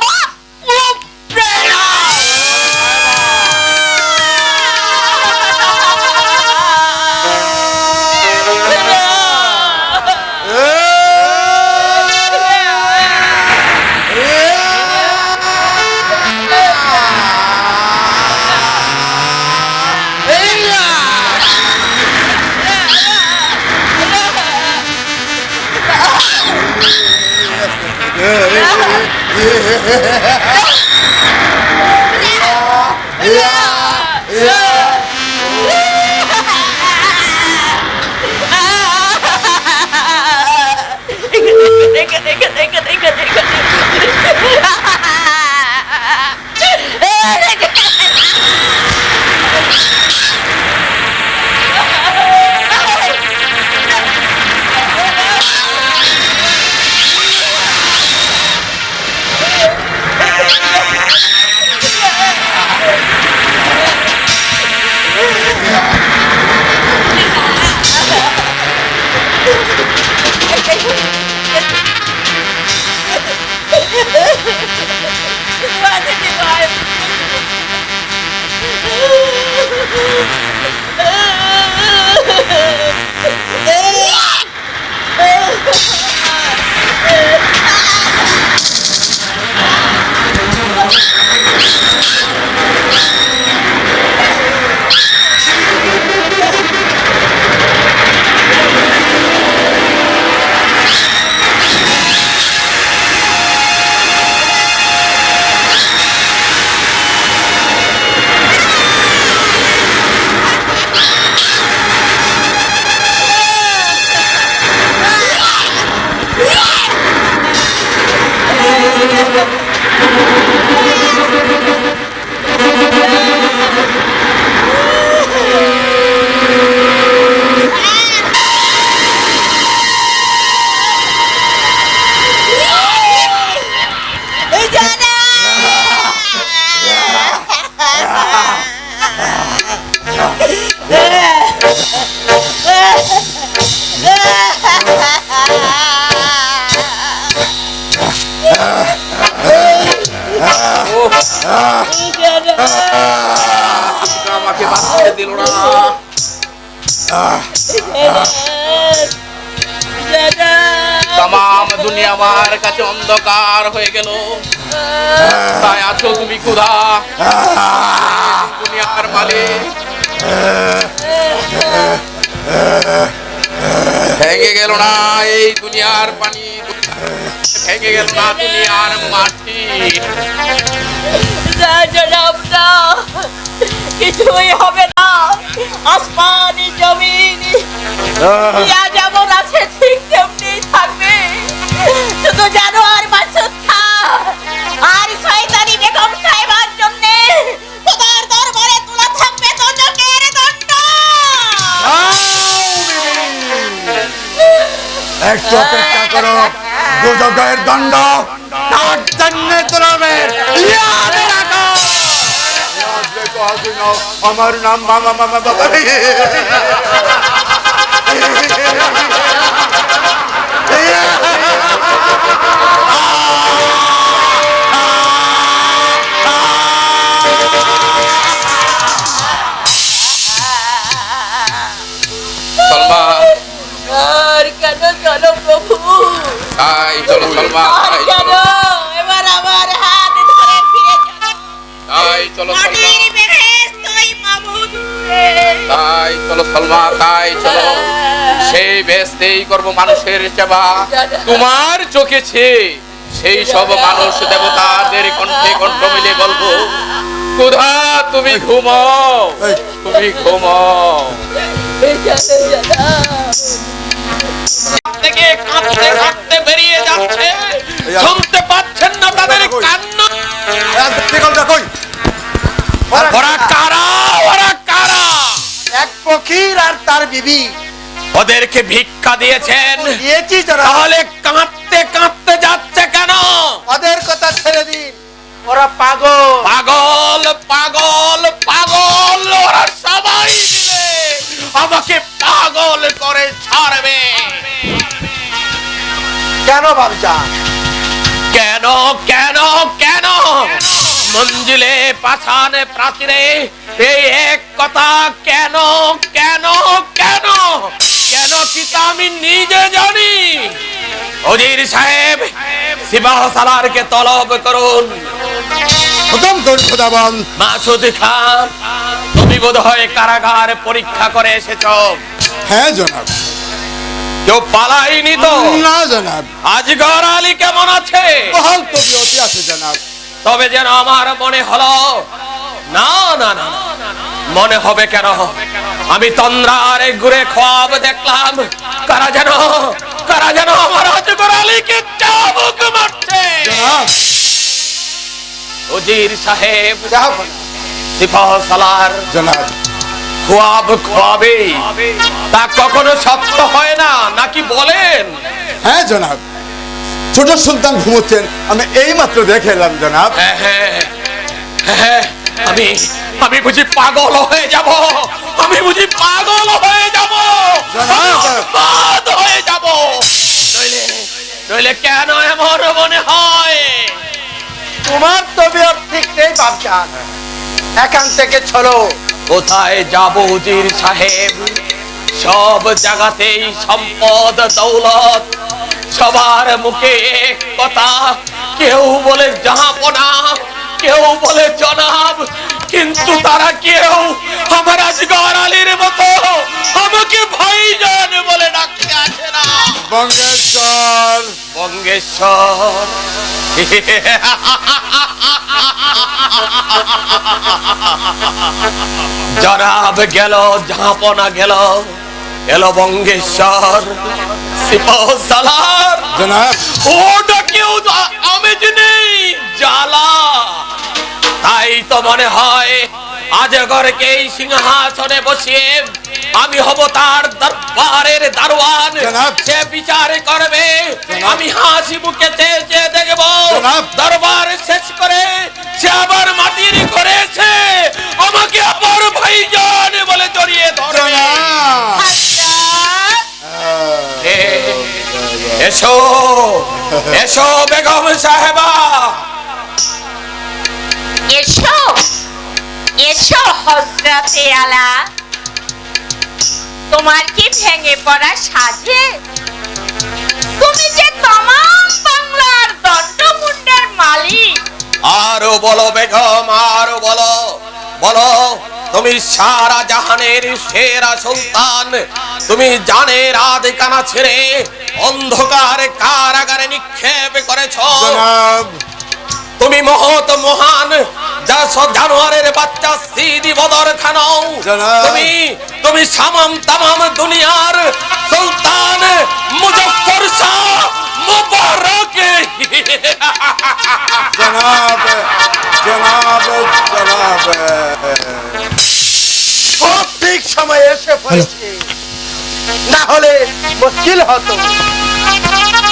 উপড়ে নাও। আমাকে বাঁচতে দিল না। তামাম দুনিয়া আমার কাছে অন্ধকার হয়ে গেল। তাই আছো তুমি ক্ষুধা, দুনিয়ার মালিক। ভেঙে গেল না এই দুনিয়ার পানি, ভেঙে গেল না দুনিয়ার মাটি। জনাব না, কিছুই হবে না। আসমানি জমিন ইয়া যেমন আছে ঠিক তেমনি থাকবে। শুধু জানোয়ার মাসুদ খান আর শয়তানি বেগম সাহেবার জন্য খোদার দরবারে তোলা থাকবে দণ্ডকের দণ্ড। একটু অপেক্ষা করো, দুজকের দণ্ড তার জন্য তোলাবে। আমার নাম মামা মামা বাবা। সলমা, আর কেন চলো প্রভু, তাই চলো সলমা, আর তাই কেন চলো, এবার আমার হাত ধরে ফিরে চলো। তাই চলো সলমা, মাটির বেহেশত ওই মাবুদপুরে। তাই চলো সলমা, তাই চলো। সেই বেহেশতেই করব মানুষের সেবা। তোমার চোখেছে সেই সব মানুষ দেবতাদের কণ্ঠে কণ্ঠ মিলে বলবো, ক্ষুধা তুমি ঘুমাও, তুমি ঘুমাও। থেকে কাঁদতে কাঁদতে বেরিয়ে যাচ্ছে, শুনতে পাচ্ছেন না তাদের কান্না? ওরা কারা, ওরা কারা? এক ফকির আর তার বিবি। ওদেরকে ভিক্ষা দিয়েছেন? দিয়েছি তাহলে কাঁদতে কাঁদতে যাচ্ছে কেন? ওদের কথা ছেড়ে দিন, ওরা পাগল। পাগল পাগল পাগল, ওরা সবাই মিলে আমাকে পাগল করে ছাড়বে। কেন ভাবছা? কেন কেন কেন? মঞ্জিলে পাছানে প্রাচীরে এই এক কথা কেন কেন কেন কেন কি তা আমি নিজে জানি। ওজির সাহেব, সিপাহ সালারকে তলব করুন। হুকুম করুন খোদাবন্দ। মাসুদ খান, তুমি বোধহয় কারাগার পরীক্ষা করে এসেছ। হ্যাঁ জনাব। কেউ পালাইনি তো? না জনাব। আজগর আলী কেমন আছে? বহাল তবিয়তে আছে জনাব। তবে যেন আমার মনে হলো, না না না, মনে হবে কেন, আমি তন্দ্রার ঘুরে খোয়াব দেখলাম কারা যেন আমার আজগর আলীকে চাবুক মারছে। জনাব, ওজির সাহেব, যাও সিপাহ সালার জনাব। খোয়াবে তা কখনো সত্য হয় না নাকি বলেন? হ্যাঁ জনাব, ছোট সুলতান ঘুমোচ্ছেন, আমি এই মাত্র দেখে এলাম জনাব। হ্যাঁ হ্যাঁ হ্যাঁ, আমি বুঝি পাগল হয়ে যাব, আমি বুঝি পাগল হয়ে যাব, উন্মাদ হয়ে যাব। নইলে কেন এমন মনে হয়? তোমার তবিয়ত ঠিক নেই বাবজান। এখান থেকে চলো, কোথায় যাব উজির সাহেব? সব জায়গাতেই সম্পদ দৌলত, সবার মুখে এক কথা, কেউ বলে জাহাপনা, কেউ বলে জনাব, কিন্তু তারা কেউ আমার আজগর আলীর মতো আমাকে ভাইজান বলে ডাকতে আসে না। বঙ্গেশ্বর, বঙ্গেশ্বর জনাব গেল, জাহাপনা গেল, এলো বঙ্গেশ্বর। সিপাহসালার জনাব। ওটা কেউ আমেজ নেই, জ্বালা। তাই তো মনে হয় আজগরকে এই সিংহাসনে বসিয়ে আমি হব তার দরবারের দারোয়ান। জনাব। সে বিচার করবে, আমি হাসি মুখে চেয়ে চেয়ে দেখব। জনাব। দরবার শেষ করে সে আবার মাটির ঘরে এসে আমাকে আবার ভাইজান বলে জড়িয়ে ধরবে। জনাব। এসো এসো বেগম সাহেবা, এসো এসো হযরতে আলা। তোমার কি ভেঙে পড়া সাজে? তুমি যে তমাম বাংলার দণ্ডমুণ্ডের মালিক। আরো বলো বেগম, আরো বলো, বলো তুমি সারা জাহানের সেরা সুলতান। তুমি জানের আদিকানা ছেড়ে অন্ধকার কারাগারে নিক্ষেপ করেছ। জনাব। তুমি মহৎ মহান যা সব জানোয়ারের বাচ্চা সিদি বদর খানাও। জনাব। তুমি সামাম তামাম দুনিয়ার সুলতান মুজফফর শাহ মুবারক। জনাব, জনাব, জনাব। খুব ঠিক সময় এসে পড়েছে, না হলে মুশকিল হতো।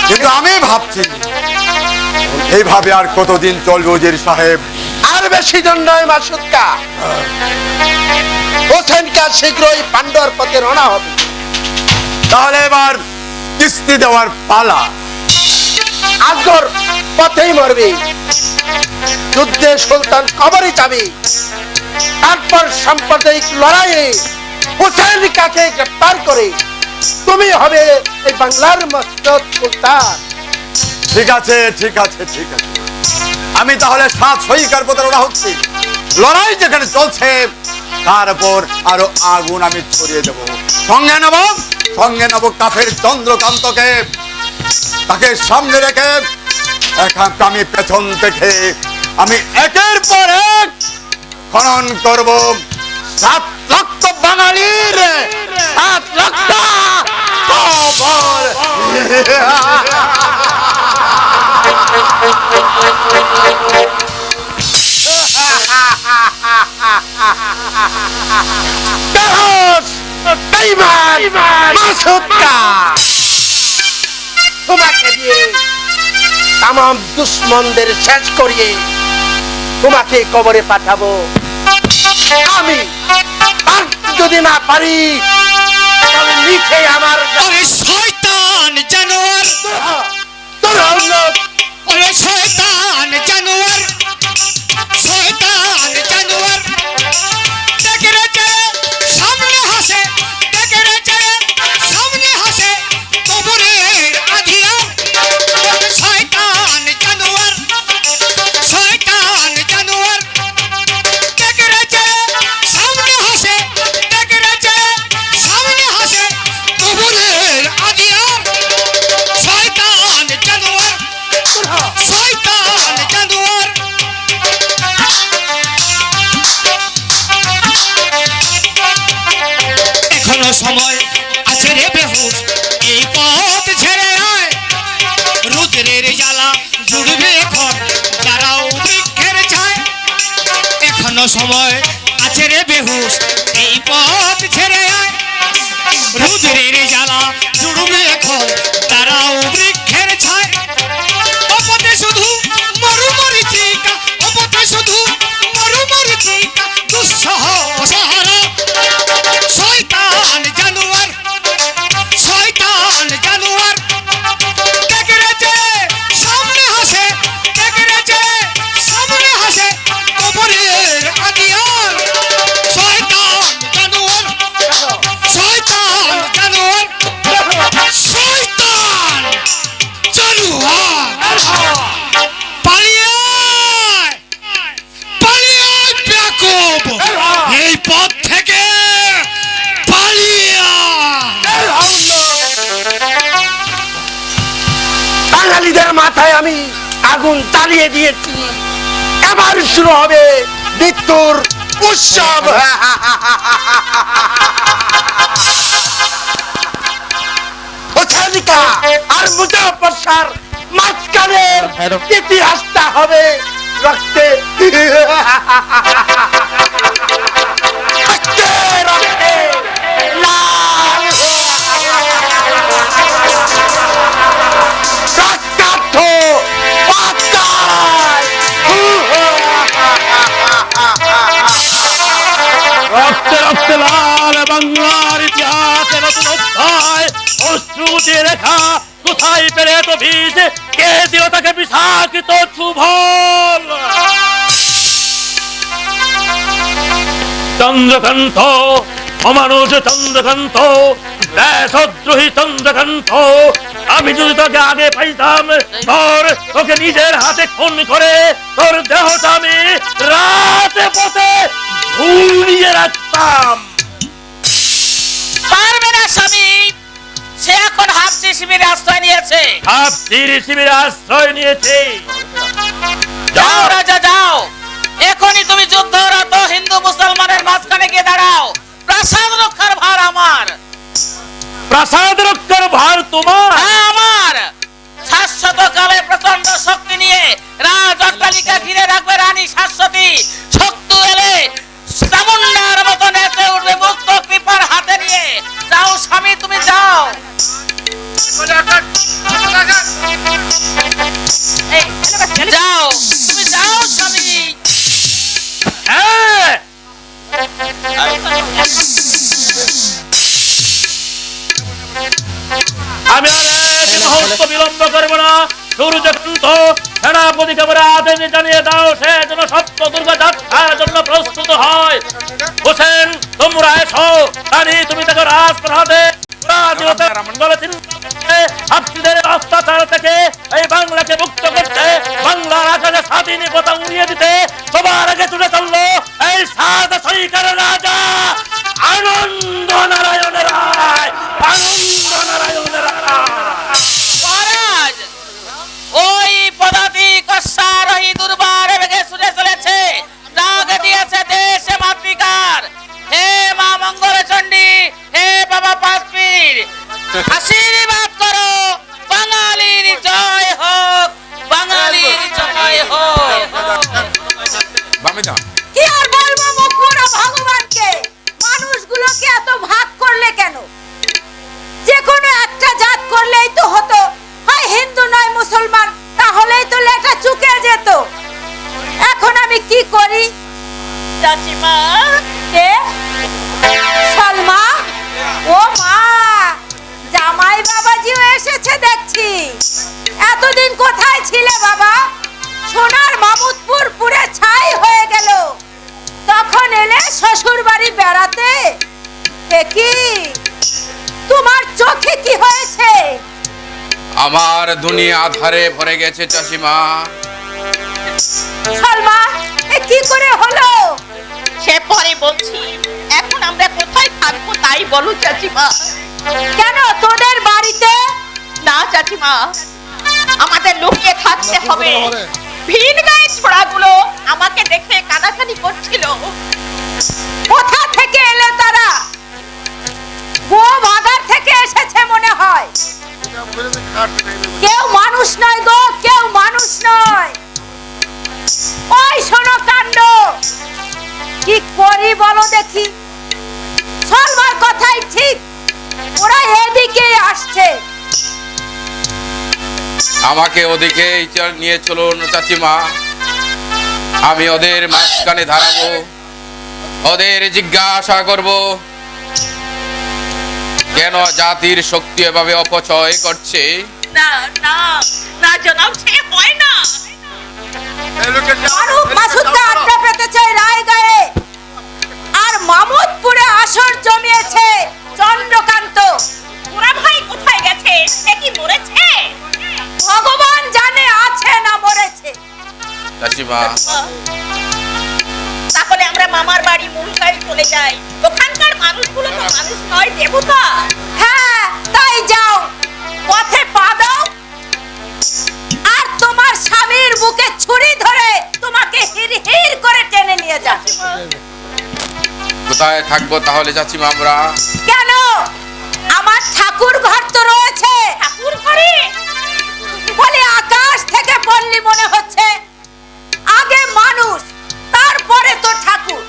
কিন্তু আমি ভাবছি এইভাবে আর কতদিন চলবে উজির সাহেব? আর বেশি দিন নয় মাসুদকা, হোসেনকা শীঘ্রই পান্ডর পথে রওনা হবে। তাহলে এবার কিস্তি দেওয়ার পালা। আজগর পথেই মরবে, যুদ্ধে সুলতান কবরে যাবে, তারপর সাম্প্রদায়িক লড়াইয়ে হোসেন কাকে গ্রেফতার করে তুমি হবে এই বাংলার মসজিদ সুলতান। ঠিক আছে, ঠিক আছে, ঠিক আছে। আমি তাহলে 7 সৈকার পথে রওনা হচ্ছি। লড়াই যেখানে চলছে তার উপর আরো আগুন আমি ছড়িয়ে দেব। সঙ্গে নেব কাফের চন্দ্রকান্তকে। তাকে সামনে রেখে আমি পেছন থেকে আমি একের পর এক খনন করব 7 লক্ষ বাঙালির 7 লক্ষ কবর। তোমাকে দিয়ে তামাম দুশ্মনদের শেষ করিয়ে তোমাকে কবরে পাঠাবো আমি। আর যদি না পারি তবে নিচে আমার শয়তান জানোয়ার, ওরে শয়তান জানোয়ার, শয়তান জানোয়ার। দেখে রে চলে সামনে হাসে, দেখে রে চলে সামনে হাসে, কবরের আধিরা। শয়তান জানোয়ার, শয়তান জানোয়ার। দেখে রে চলে সামনে হাসে, দেখে রে চলে সামনে হাসে, কবরের আধিরা। শয়তান জানোয়ার, শয়তান জানোয়ার। এখনো সময় আছে রে বেহুশ, এই পথ ছেড়ে আয়। রুদ্রের জ্বালা জুড়বে এখন, যারাও বৃক্ষের ছায়। এখনো সময় আছে রে বেহুশ, এই পথ ছেড়ে আয়। রুদ্রের জ্বালা জুড়বে এখন, তারাও বৃক্ষের ছায়। অপথে শুধু মরুমরিচিকা, অপথে শুধু মরুমরিচিকা, দুঃসহ সাহারা। শয়তান জানোয়ার, শয়তান জানোয়ার। দেখে রে চলে সামনে হাসে, দেখে রে চলে সামনে হাসে, কবরের আদিয়ার। শয়তান নিজের মাথায় আমি আগুন জ্বালিয়ে দিয়েছি। এবার শুরু হবে মৃত্যুর উৎসব। ওছালিকা আর মুজাফফর মাঝখানের ইতিহাসটা হবে রক্তে রক্তে রক্তে লাল রক্তাক্ত পাতায় রক্তে রক্তে লাল বাংলার ইতিহাসে নতুন অধ্যায়। অশ্রুতে রেখা কোথায় পেলে তো বিষ, কে দিল তাকে বিষাক্ত চুভল। চন্দ্রকান্ত, অমানুষ চন্দ্রকান্ত, দেশদ্রোহী চন্দ্রকান্ত, আমি যদি তোকে আগে পাইতাম তোকে নিজের হাতে খুন করে তোর দেহটা আমি রাতে পথে ঝুলিয়ে রাখতাম। পারবে না স্বামী, সে এখন হাফসি শিবিরে আশ্রয় নিয়েছে। হাফসির শিবিরে আশ্রয় নিয়েছে। যাও রাজা যাও, এখনই তুমি যুদ্ধরত হিন্দু মুসলমানের মাঝখানে গিয়ে দাঁড়াও। প্রাসাদ রক্ষার ভার আমার। প্রাসাদ রক্ষার ভার তোমার? হ্যাঁ আমার। শাশ্বত কালে প্রচন্ড শক্তি নিয়ে রাজ অট্টালিকা ঘিরে রাখবে রানী শাশ্বতী। শক্তি এলে চামুন্ডার মতো নেচে উঠবে মুক্ত কৃপার হাতে নিয়ে। যাও স্বামী তুমি যাও। যাও তুমি যাও স্বামী। হ্যাঁ, আমি আর এক মুহূর্ত বিলম্ব করবো না। সূর্যকান্ত সেনাপতিকে বলে আদেশ জানিয়ে দাও সে যেন সপ্ত দুর্গা যাত্রার জন্য প্রস্তুত হয়। হোসেন তোমরা এসো, রানী তুমি দেখো রাজপ্রাসাদে অত্যাচার থেকে এই বাংলাকে মুক্ত করতে, বাংলার আকাশে স্বাধীনতা উড়িয়ে দিতে সবার আগে তুলে চললো এই সাদা সৈকার রাজা আনন্দ নারায়ণের রায়। আনন্দ নারায়ণের রায়। মহারাজ, ওই পদাতিক অশ্বারোহী দুর্বারে বেগে ছুটে চলেছে। ডাক দিয়েছে দেশে মাতৃকার। হে মা মঙ্গলচণ্ডী, হে বাবা পাঁচপীর, আশীর্বাদ করো বাঙালির জয় হোক, বাঙালির জয় হোক। বামিদা কি আর বলবো মুখপুরা ভগবানকে? মানুষগুলোকে এত ভাগ করলে কেন? যে কোনো একটা জাত করলেই তো হতো, হয় হিন্দু নয় মুসলমান, তাহলেই তো লেটা চুকে যেত। এখন আমি কি করি? চাচিমা, কে? সালমা? ও মা, জামাই বাবাজিও এসেছে দেখছি। এতদিন কোথায় ছিলে বাবা? সোনার মামুদপুর পুরে ছাই হয়ে গেল, তখন এলে শ্বশুর বাড়ি বেড়াতে। কি তোমার চোখে কি হয়েছে? আমার দুনিয়া আধারে ভরে গেছে চাচিমা। সালমা, এ কি করে হলো? সে পরে বলছি, এখন আমরা কোথায় থাকবো তাই বলো চাচিমা। কেন তোদের বাড়িতে? না চাচিমা, আমাদের লুকিয়ে থাকতে হবে। ভিন গায়ে ছোড়াগুলো আমাকে দেখে কানাকানি করছিল। কোথা থেকে এলে তারা? গো বাগার থেকে এসেছে মনে হয়। কেউ মানুষ নয় গো, কেউ মানুষ নয়। ওই শোনো কাণ্ড, কি করি বলো দেখি? সলমার কথাই ঠিক, ওরা এদিকে আসছে। আমাকে ওদিকে নিয়ে চলুন চাচিমা। আমি ওদের মাঝখানে দাঁড়াবো, ওদের জিজ্ঞাসা করব কেন জাতির শক্তি এভাবে অপচয় করছে। না না না জনাব, সে হয় না। ফারুক মাসুদকে আড্ডা পেতেছে রায়গাঁয়ে, আর মামুদপুরে আসর জমিয়েছে চন্দ্রকান্ত। ওরা ভাই কোথায় গেছে? সে কি মরেছে? ভগবান জানে আছে না মরেছে। চাচিমা, তাহলে আমরা মামার বাড়ি মুলকায় চলে যাই। ওখানকার মানুষগুলো তো মানুষ নয়, দেবতা। হ্যাঁ তাই যাও, পথে পা দাও। থাকবো তাহলে চাচিমা আমরা? কেন? আমার ঠাকুর ঘর তো রয়েছে। ঠাকুর ঘরে বলে আকাশ থেকে পড়লি মনে হচ্ছে আগে মানুষ তারপরে তো ঠাকুর।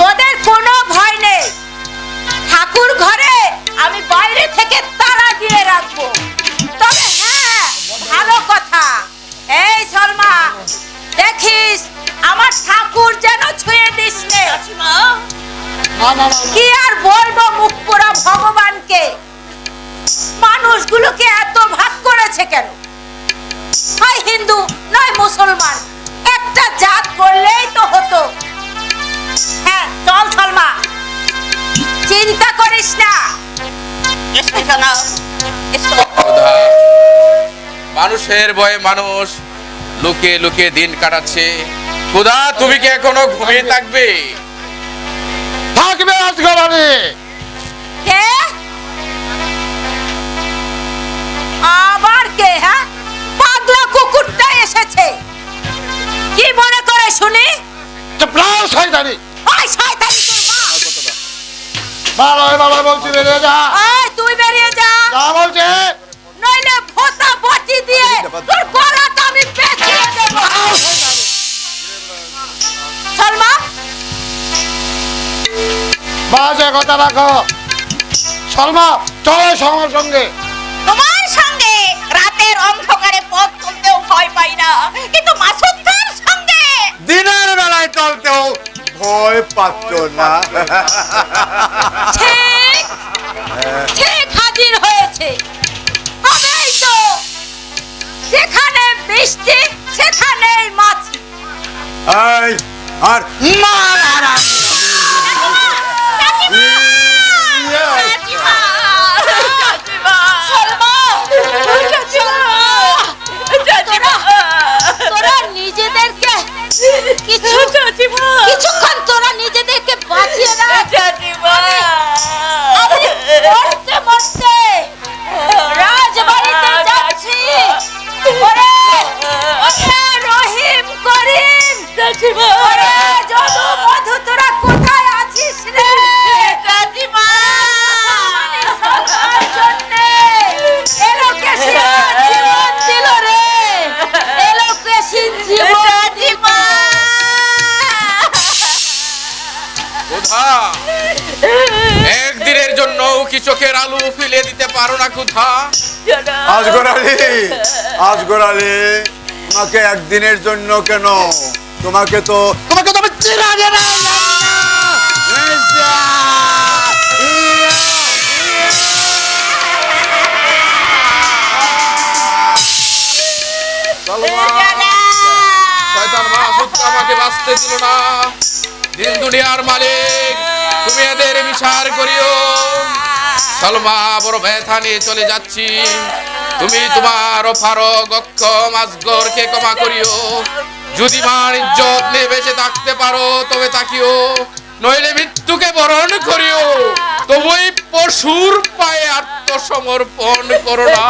তোদের কোনো ভয় নেই, ঠাকুর ঘরে আমি বাইরে থেকে তালা দিয়ে রাখবো। তবে হ্যাঁ, ভালো কথা, এই সলমা দেখিস আমার ঠাকুর যেন ছুঁয়ে দিস নে। চাচিমা কি আর বলবো মুখ পোড়া ভগবানকে, মানুষগুলোকে এত ভাগ করেছে কেন? হয় হিন্দু নয় মুসলমান, একটা জাত করলেই তো হতো। হ্যাঁ চল সলমা, চিন্তা করিস না। এসো জানাব, এসো। খোদা, মানুষের ভয়ে মানুষ লুকিয়ে লুকিয়ে দিন কাটাচ্ছে। খোদা, তুমি কি এখনো ঘুমিয়ে থাকবে? থাকবে রাজগরানি। কে? আবার কে? হ্যাঁ, পাগলা কুকুরটা এসেছে। কি মনে করে শুনি? প্রায় শয়তানি। ওই শয়তানি তোর মা। ভালো ভালো বলছি, বেরিয়ে যা। ওই তুই বেরিয়ে যা, যা বলছে। নইলে ভোতা বটি দিয়ে তোর গলাটা আমি পেঁচিয়ে দেব। সলমা, বাজে কথা রাখো। সলমা চলো সঙ্গে সঙ্গে। তোমার সঙ্গে রাতের অন্ধকারে পথ চলতেও ভয় পাই না, কিন্তু মাসুদ খার সঙ্গে দিনের বেলায় চলতেও ভয় পাচ্ছ না? ঠিক ঠিক হাজির হয়েছে। হবেই তো, যেখানে বৃষ্টি সেখানেই মাছি। এই আর তোরা নিজেদেরকে কিছুক্ষণ তোরা নিজেদেরকে বাঁচিয়ে রাখ। আমি মরতে মরতে রাজবাড়িতে যাচ্ছি। ওরে ওরে রহিম করিম, ওরে যদু মধু, তোরা কোথায় আছিস রে? সবার জন্যে এলোকেশিয়ার জীবন দিল রে, এলোকেশির জীবন দিল। খোদা, একদিনের জন্য কি চোখের আলু ফেলে দিতে পারো না খোদা? আজগর আলী, তোমাকে একদিনের জন্য কেন, তোমাকে তো আমি চিরাগে না। শয়তান মাসুদ আমাকে বাঁচতে দিল না। দিন দুনিয়ার মালিক, তুমি এদের বিচার করিও। সলমা, বড় ব্যথা নিয়ে চলে যাচ্ছি। তুমি তোমার ফারক অক্ষম আজগরকে ক্ষমা করিও। যদি মান ইজ্জত নিয়ে বেঁচে থাকতে পারো তবে তাকিও, নইলে মৃত্যুকে বরণ করিও। তবুই পশুর পায়ে আত্মসমর্পণ করো না,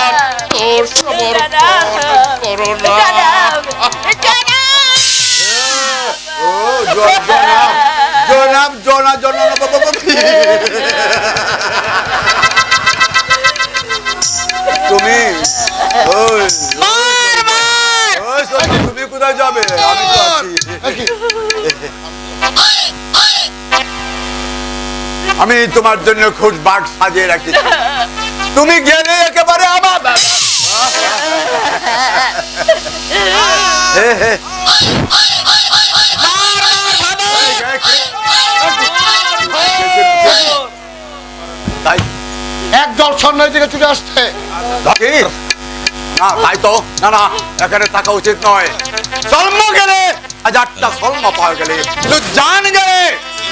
আত্মসমর্পণ করো না। ও জনাব জনাব জনাব তুমি ওই তুমি কোথায় যাবে? আমি তো আছি। আমি তোমার জন্য খুব বাঘ সাজিয়ে রাখি, তুমি গেলে একেবারে আমার একদল সৈন্যের দিকে ছুটে আসছে। না তাই তো, না না, এখানে থাকা উচিত নয়। সলম গেলে 1000টা সলমা পাওয়া গেলে, কিন্তু জান গেলে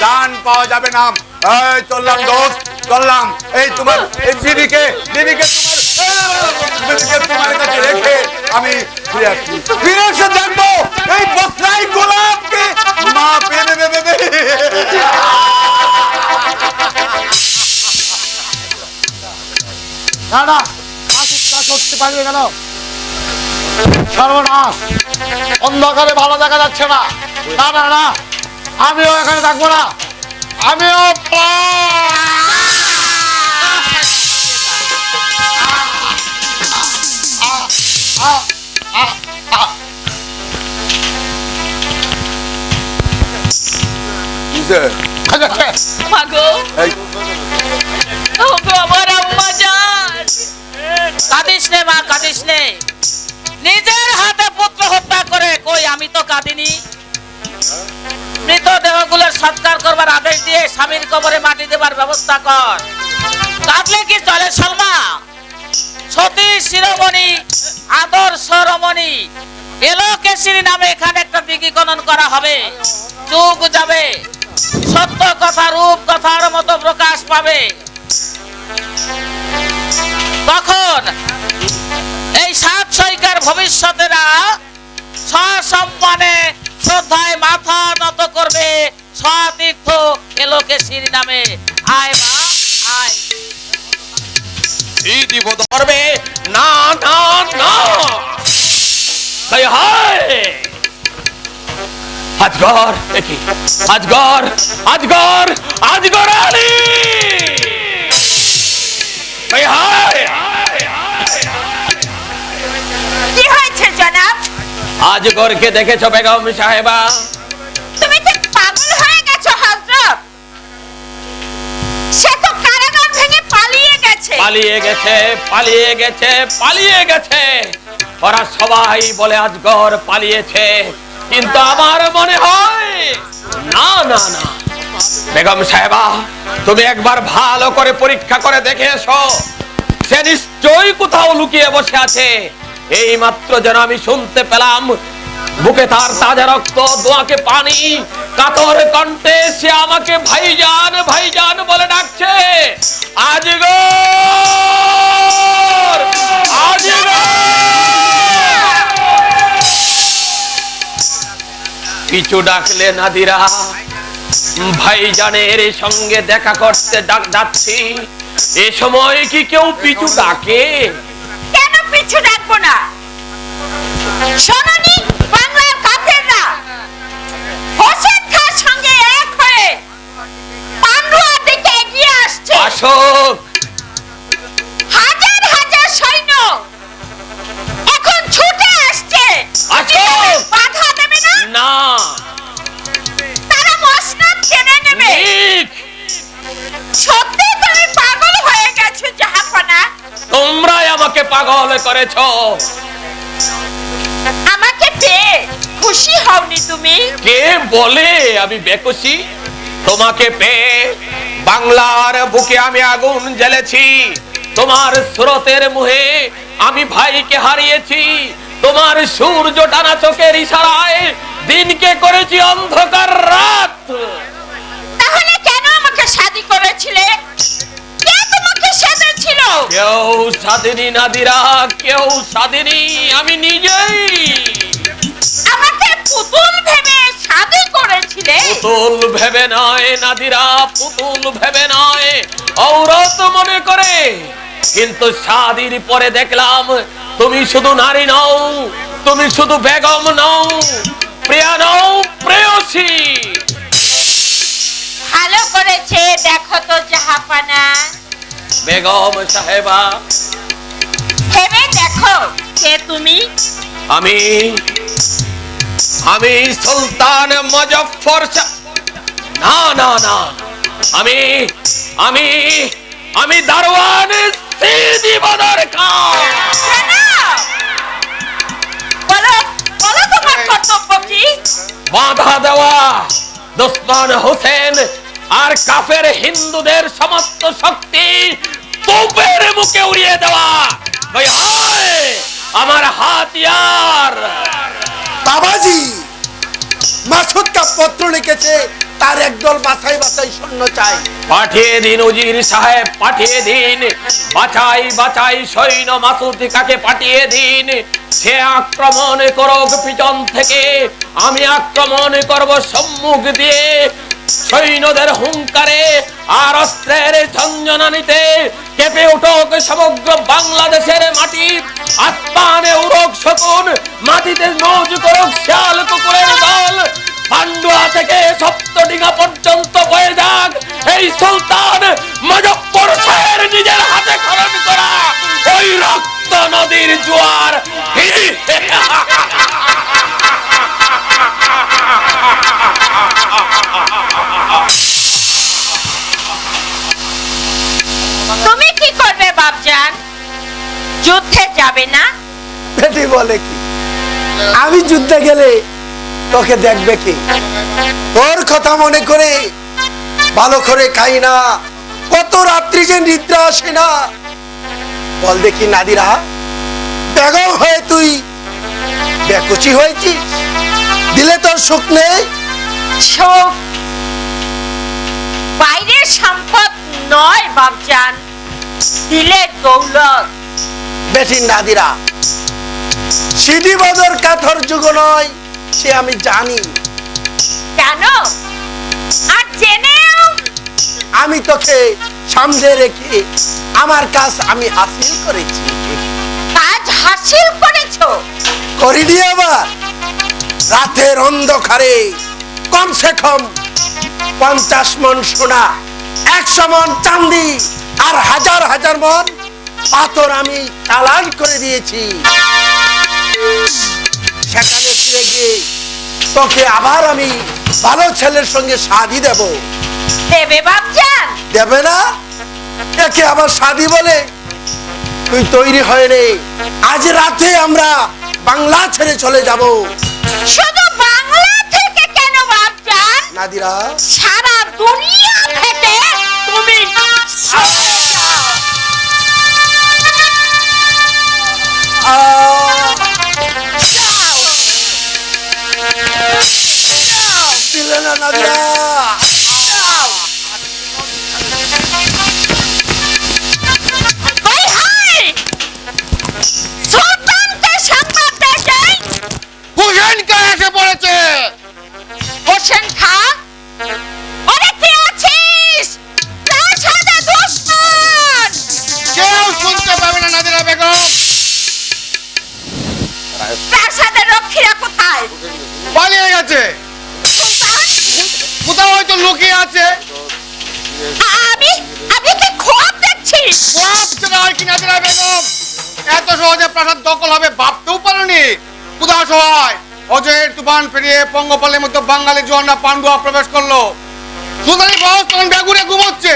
জান পাওয়া যাবে না। এই চললাম দোস্ত, চললাম। এই তোমার এই বিবিকে তোমার কাছে রেখে আমি ফিরে আসছি। ফিরে এসে দেখবো এই বসরাই গোলাপকে মা পেয়ে নেবে। না না, কাজ করতে পারবে কেন? সর্বনাশ, অন্ধকারে ভালো দেখা যাচ্ছে না। না না না, আমিও এখানে থাকবো না, আমিও মাগো ওগো আমার আম্মা জান, কাঁদিস নে মা, কাঁদিস নে। নিজের হাতে পুত্র হত্যা করে কই আমি তো কাঁদিনি। মৃতদেহগুলোর সৎকার করবার আদেশ দিয়ে স্বামীর কবরে মাটি দেবার ব্যবস্থা কর। কাঁদলে কি চলে সলমা? সতী শিরোমণি, আদর্শ রমণী এলোকেশিনী নামে এখানে একটা দিঘি খনন করা হবে। যুগ যাবে, সত্য কথা রূপ কথার মতো প্রকাশ পাবে। তখন এই সাত সৈকার ভবিষ্যতেরা সসম্মানে শ্রদ্ধায় মাথা নত করবে সতীর্থ এলোকেশিনী নামে। আয় মা আয়। স্মৃতি বোধ করবে না না না, হায় হায় আজগর, দেখি আজগর আজগর আজগর আলী, হায় হায়। কি হয়েছে জনাব? আজগরকে দেখেছো বেগম সাহেবা? তুমি কি পাগল হয়ে গেছো হযরত? সে তো কারাগার ভেঙে পালিয়ে গেছে। পালিয়ে গেছে, পালিয়ে গেছে, পালিয়ে গেছে। ওরা সবাই বলে আজগর পালিয়েছে, কিন্তু আমার মনে হয় না না না। বেগম সাহেবা, তুমি একবার ভালো করে পরীক্ষা করে দেখে এসো, সে নিশ্চয়ই কোথাও লুকিয়ে বসে আছে। এই মাত্র যেন আমি শুনতে পেলাম বুকে তার তাজা রক্ত, দোয়াকে পানি, কাতর কণ্ঠে সে আমাকে ভাইজান ভাইজান বলে ডাকছে। আজগর আজগর। পিছু ডাকলে নাদিরা, ভাইজানের সঙ্গে দেখা করতে যাচ্ছি। এ সময় কি কেউ পিছু ডাকে? কেন পিছু ডাকবো না? শোনোনি বাংলার কাফেররা হোসেন খাঁর সঙ্গে এক হয়ে পান্ডুয়ার দিকে এগিয়ে আসছে। আসুক। হাজার হাজার সৈন্য এখন ছুটে আসছে। আসুক। বাধা দেবে না? না। তারা মসনদ টেনে নেবে। ঠিক। সত্যি তুমি পাগল হয়ে গেছো জাহাপনা। তোমরাই আমাকে পাগল করেছো। আমাকে পেয়ে খুশি হওনি তুমি? কে বলে আমি বেকুশি? তোমাকে পেয়ে বাংলার বুকে আমি আগুন জ্বেলেছি। তোমার স্রোতের মুহে আমি ভাইকে হারিয়েছি। তোমার সূর্য টানা চোখের ইশারায় দিনকে করেছি অন্ধকার রাত। তাহলে কেন আমাকে শাদী করেছিলে? কে তোমাকে সেধেছিল? কেউ সাধেনি নাদিরা, কেউ সাধেনি, আমি নিজেই। আমাকে পুতুল ভেবে শাদী করেছিলে? পুতুল ভেবে নয় নাদিরা, পুতুল ভেবে নয়, ঔরত মনে করে। কিন্তু শাদীর পরে দেখলাম তুমি শুধু নারী নও, তুমি শুধু বেগম নও, প্রিয়া নও, প্রেয়সী। ভালো করেছে দেখো তো জাহাপানা। বেগম সাহেবা, ভেবে দেখো কে তুমি? আমি আমি সুলতান মুজফফর শাহ। না না না, আমি আমি আমি দারওয়ান সিদি বদর খান। বলো বলো তোমার কর্তব্য কি? বাধা দেওয়া দুশমন হোসেন আর কাফের হিন্দুদের সমস্ত শক্তি তোপের মুখে উড়িয়ে দেওয়া। ওই হায় আমার হাতিয়ার। বাবাজি, মাসুদকা পত্র লিখেছে, তার একদল বাছাই বাছাই সৈন্য চাই। পাঠিয়ে দিন উজির সাহেব, পাঠিয়ে দিন বাছাই বাছাই সৈন্য। মাসুদ কাকে পাঠিয়ে দিন, সে আক্রমণ করুক পিছন থেকে, আমি আক্রমণ করব সম্মুখ দিয়ে। সৈন্যদের হুঙ্কারে আর অস্ত্রের ঝঞ্ঝনানিতে কেঁপে উঠুক সমগ্র বাংলাদেশের মাটি। আসমানে উড়ুক শকুন, মাটিতে মৌজ করুক শিয়াল কুকুরের দল। পান্ডুয়া থেকে সপ্তডিঙা পর্যন্ত বয়ে যাক এই সুলতান মুজফ্ফর শাহের নিজের হাতে খনন করা ওই রক্ত নদীর জোয়ার। তুমি কি করবে বাপজান? যুদ্ধে যাবে না? বেটি বলে কি, আমি যুদ্ধে গেলে তোকে দেখবে কি? তোর কথা মনে করে ভালো করে খাই না, কত রাত্রি যে নিদ্রা আসে না। বল দেখি নাদিরা, বেগম হয়ে তুই বেকুচি হয়েছিস? দিলে তোর সুখ নেই? সুখ বাইরের সম্পদ নয় বাপজান, দিলে দৌলত। বেটি নাদিরা, সিঁড়ি বদর কাথর যুগ নয়, সে আমি জানি। কেন? আর জেনেও আমি তোকে সামনে রেখে আমার কাজ আমি হাসিল করেছি। কাজ হাসিল করেছো? করিনি আবার। রাতের অন্ধকারে কমসে কম 50 মণ সোনা, 100 মণ চাঁদি আর হাজার হাজার মণ পাথর আমি চালান করে দিয়েছি। সেখানে ফিরে গিয়ে তোকে আবার আমি ভালো ছেলের সঙ্গে শাদি দেব। দেবে বাপজান? দেবে না? একে আবার শাদি বলে? তুই তৈরি হয়ে নে, আজ রাতে আমরা বাংলা ছেড়ে চলে যাব। শুধু বাংলা থেকে কেন বাপজান? নাদিরা, সারা দুনিয়া থেকে তুমি সরে যাও। দিলে না নাদিরা? ওই হাই! সুলতানকে সংবাদ দেয় হুসেন কে এসে পড়েছে। হোসেন খা, ওরে কে আছিস? প্রাসাদে দুশমন! কেউ শুনতে পাবে না নাদিরা বেগম। প্রাসাদের রক্ষীরা কোথায়? পালিয়ে গেছে, সুলতান, কোথাও হয়তো লুকিয়ে আছে। আমি আমি কি খোয়াব দেখছি? ভাবছেন আর কি নাদিরা বেগম, এত সহজে প্রাসাদ দখল হবে ভাবতেও পারেনি। ক্ষুধা সহায় অজয়ের তুফান পেরিয়ে পঙ্গপালের মধ্যে বাঙালি জওয়ানরা পান্ডুয়া প্রবেশ করলো। সুলতানি ফৌজ তখন বেগুনে ঘুমোচ্ছে।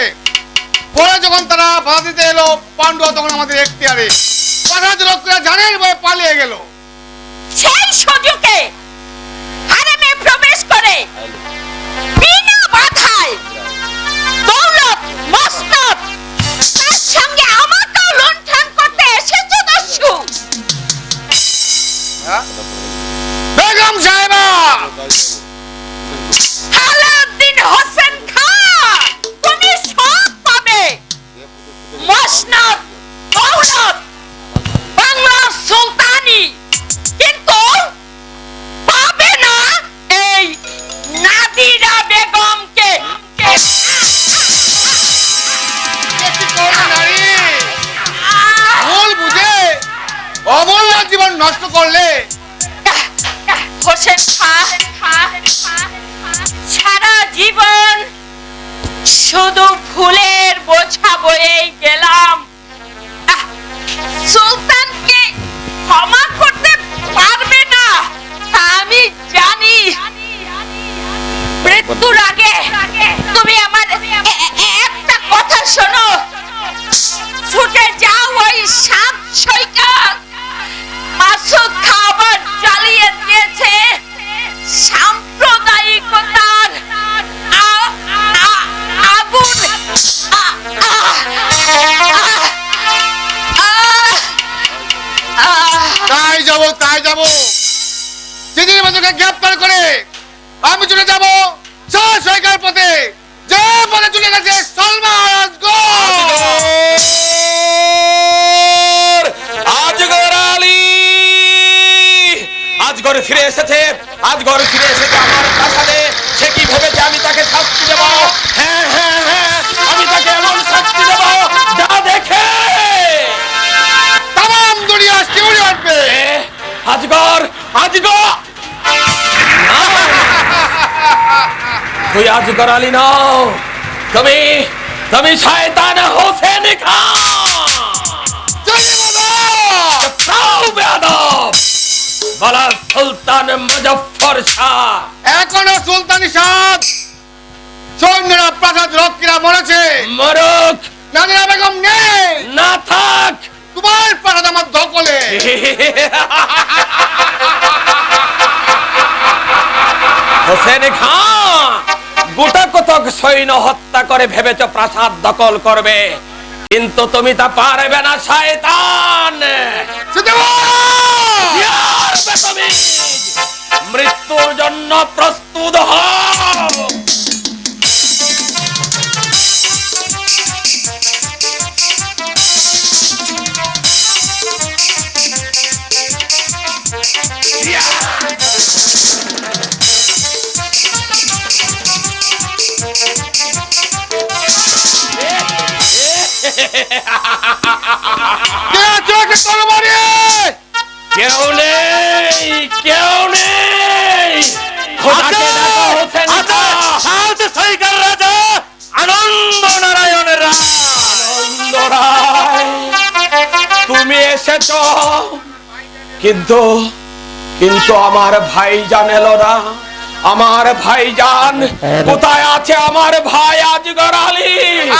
পরে যখন তারা বাধা দিতে এলো, পান্ডুয়া তখন আমাদের এখতিয়ারে। প্রাসাদ রক্ষীরা জানের ভয়ে পালিয়ে গেল। সেই সুযোগে হারেমে প্রবেশ করে বিনা বাধায় দৌলত মসনদ তার সঙ্গে আমাকেও লুণ্ঠন করতে এসেছে দস্যু। বেগম সাহেবা, আলাউদ্দিন হোসেন খান, তুমি সব পাবে। মসনদ, দৌলত, বাংলার সুলতানি, কিন্তু পাবে না এই নাদিরা বেগমকে। নারী ভুল বুঝে অবলা জীবন নষ্ট করলে। হোসেন খান, সারা জীবন শুধু ভুলের বোঝা বয়েই গেলাম। সুলতানকে ক্ষমা করতে পারবে না তা আমি জানি। মৃত্যুর আগে তুমি আমার একটা কথা শোনো। ছুটে যাও ওই সাত সৈকত। মাসুদ খাবার জ্বালিয়ে দিয়েছে সাম্প্রদায়িকতার আগুন। তাই যাব সেদিন মধ্যে গ্রেপ্তার করে আমি চলে যাব সরকার পথে, যে পথে চলে গেছে সলমান আজগর আলী। আজগর ফিরে এসেছে, আজগর ফিরে এসেছে আমার প্রাসাদে। সে কি ভেবেছে আমি তাকে শাস্তি দেব? হ্যাঁ হ্যাঁ হ্যাঁ, আমি তাকে এমন শাস্তি দেব যা দেখে তাম দুনিয়া শিউরে উঠবে। আজগর, আজগর তুই আজ গড়ালি নাও, তুমি তুমি শয়তান হোসেন খান। বলা সুলতান মুজফফর শাহ। এখনো সুলতানি সাদ সৈন্যরা প্রাসাদ রক্ষীরা মরেছে। মরুক, নাদিরা বেগম নেই, না থাক। তোমার প্রাসাদ আমার দখলে। হোসেন খান গোটা কতক সৈন্য হত্যা করে ভেবেছ প্রাসাদ দখল করবে, কিন্তু তুমি তা পারবে না শয়তান। তুমি মৃত্যুর জন্য প্রস্তুত হও। কেউ নেই, কেউ নেই। খোদাকে ডাকো হোসেন খান। রাজা আনন্দ নারায়ণ রায়। আনন্দ রায়, তুমি এসেছ, কিন্তু কিন্তু আমার ভাইজান এলো না। আমার ভাইজান কোথায় আছে? আমার ভাই আজগর আলী।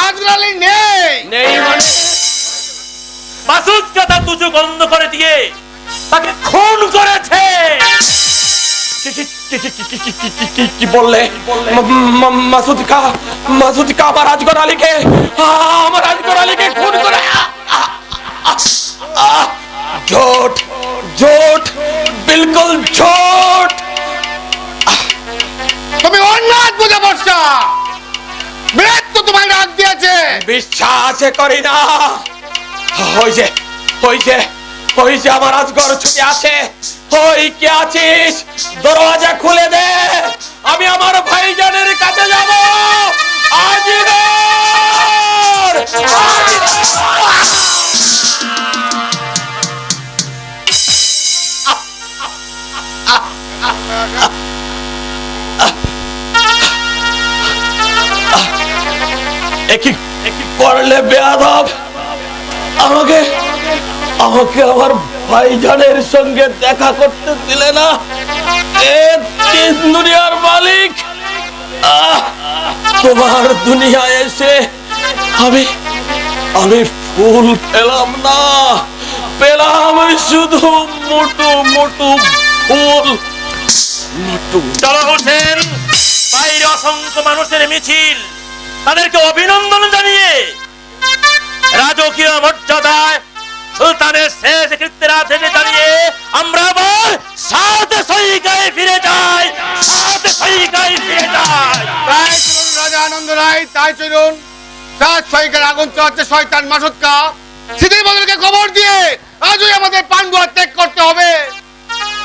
আজগর আলী নেই। নেই মানে? মাসুদ কথা তুজু বন্ধ করে দিয়ে তাকে খুন করেছে। কি বললে? মাসুদ কা আমার আজগর আলীকে, আমার আজগর আলীকে খুন করে? ঝোট ঝোট, বিলকুল ঝোট। তুমি অন্যায় বুঝে বসা, মৃত্যু তোমায় ডাক দিয়েছে। বিশ্বাস করি না। হইছে হইছে হইছে, আমার আজগর ছুটে আছে। ওই কে আছিস? দরওয়াজা খুলে দে, আমি আমার ভাইজানের কাছে যাব। আজগর! একই করলে বেয়াদব, আমাকে আমাকে আমার ভাইজানের সঙ্গে দেখা করতে দিলে না। এ তিন দুনিয়ার মালিক, তোমার দুনিয়ায় এসে আমি আমি ফুল পেলাম না, পেলাম শুধু মোটু মোটু ফুল। চলো হোসেন, বাইরে অসংখ্য মানুষের মিছিল, তাদেরকে অভিনন্দন জানিয়ে রাজকীয় মর্যাদায় সুলতানের শেষ কৃত্যের আদেশে জানিয়ে আমরা আবার সাত সৈকায় ফিরে যাই। সাত সৈকায় ফিরে যাই। তাই চলুন রাজা আনন্দ রায়, তাই চলুন। সাত সৈকার আগুন চাচ্ছে শয়তান মাসুদ কা। সিদ্দিক বদরকে খবর দিয়ে আজই আমাদের পান্ডুয়া ত্যাগ করতে হবে।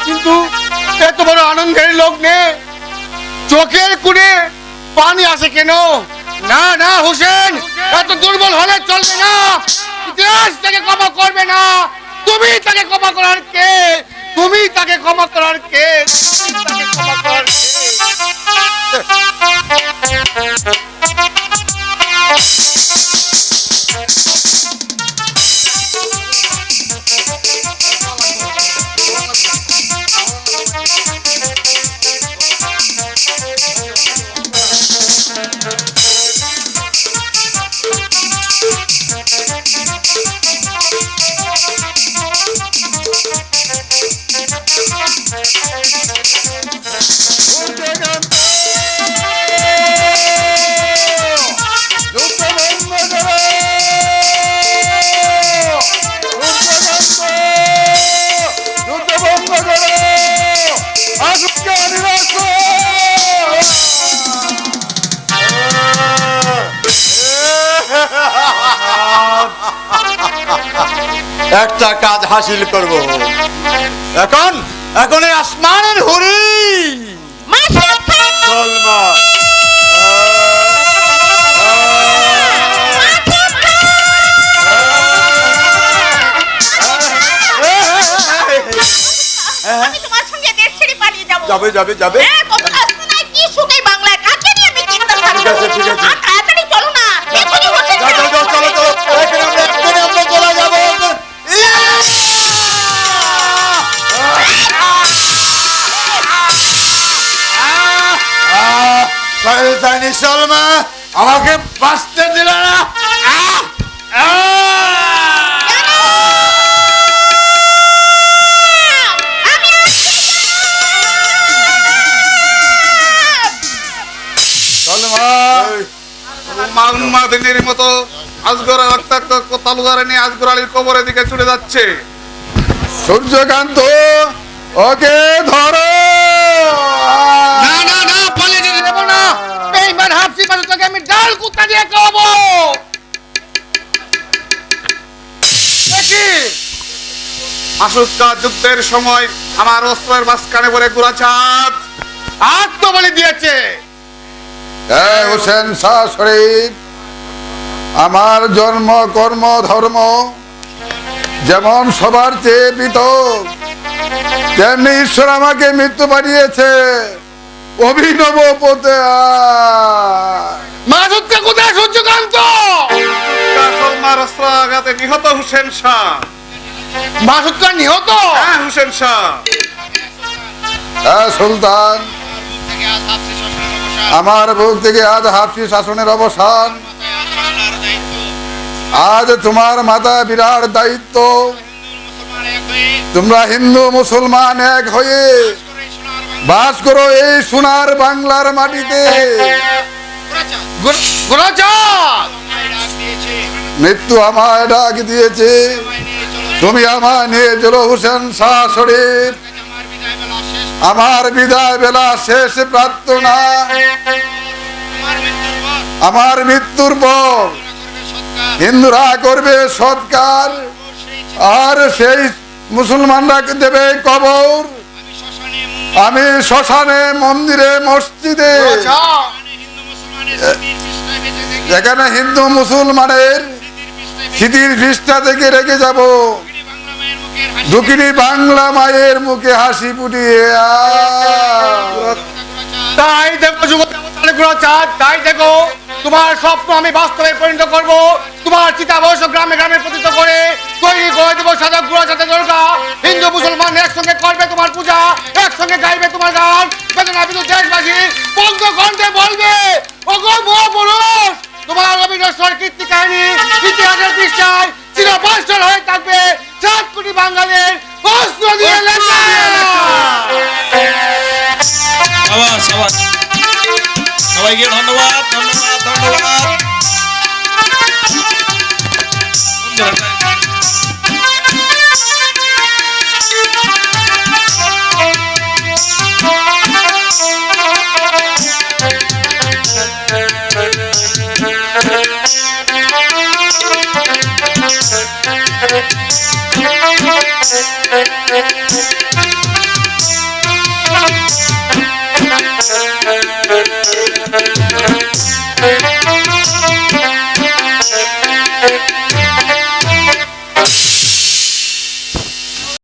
কিন্তু এত বড় আনন্দের লোক নেই, চোখের কুড়ে পানি আসে কেন? না না হোসেন, এত দুর্বল হলে চলবে না। ইতিহাস তাকে ক্ষমা করবে না। তুমি তাকে ক্ষমা করার কে? তুমি তাকে ক্ষমা করার কে? তুমি তাকে ক্ষমা করার কে? একটা কাজ হাসিল করব। এখন এখন এই আসমানের হুরি চল মা। আমি তোমার সঙ্গে দেশ ছেড়ে পালিয়ে যাব। যাবে যাবে যাবে। কত রাস্তা নাই, কি সুখে বাংলায় কাকে নিয়ে আমি আছে ঠিক আছে তাড়াতাড়ি চলো না এখনই বসে যাও, যাও, যাও, চলো চলো এখানে আমরা এক্ষুনি আমরা চলে যাবো চাইনিজ সালমা আমাকে বাঁচতে দিল না মাদিনীর মতো আজগর রক্তাক্ত তালুদারে নিয়ে আজগর আলীর কবরের দিকে ছুটে যাচ্ছে সূর্যকান্ত ওকে ধরো না না না পালিয়ে যেতে দেবো না বেঈমান হাফসি মাসুদকে আমি ডাল কুত্তা দিয়ে খাওয়াবো মাসুদকা যুদ্ধের সময় আমার অস্ত্রের মাঝখানে পড়ে গুরাচাঁদ আত্মবলি দিয়েছে হোসেন শাহ শরীফ আমার জন্ম কর্ম ধর্ম যেমন সবার চেয়ে পৃথক তেমনি ঈশ্বর আমাকে মৃত্যু পাঠিয়েছে অভিনব পথে মাসুদকে কোথায় সূর্যকান্ত সলমার অস্ত্রাঘাতে নিহত হোসেন শাহ মাসুদকে নিহত হ্যাঁ হোসেন শাহ সুলতান আমার বুক থেকে আজ হাফসি শাসনের অবসান আজ তোমার মাথা বিরাট দায়িত্ব তোমরা হিন্দু মুসলমান এক হয়ে বাস করো এই সোনার বাংলার মাটিতে মৃত্যু আমায় ডাক দিয়েছে তুমি আমায় নিয়ে চলো হোসেন শাহ শরীফ আমার বিদায় বেলা শেষ প্রার্থনা আমার মৃত্যুর পর হিন্দুরা করবে সৎকার আর সেই মুসলমানরা দেবে কবর আমি শ্মশানে মন্দিরে মসজিদে এখানে হিন্দু মুসলমানের স্মৃতির পৃষ্ঠা থেকে রেখে যাব দুঃখিনী বাংলা মায়ের মুখে হাসি ফুটিয়ে তাই দেখো যুবচাঁদ তাই দেখো তোমার স্বপ্ন আমি বাস্তবে পরিণত করব তোমার চিতাবশ গ্রামে গ্রামে প্রতিষ্ঠিত করে তৈরি করে দেবো সাধক গুরাচাঁদের দরগা হিন্দু মুসলমান একসঙ্গে করবে তোমার পূজা একসঙ্গে গাইবে তোমার গান বেদনা বিন্দু দেশবাসী বন্ধ কণ্ঠে বলবে ওগো মহাপুরুষ তোমার অবিনশ্বর কীর্তি কাহিনী ইতিহাসের পৃষ্ঠায় চিরভাস্বর হয়ে থাকবে 7 কোটি বাঙালির অস্ত্র দিয়ে লেখা সবাইকে ধন্যবাদ ধন্যবাদ ধন্যবাদ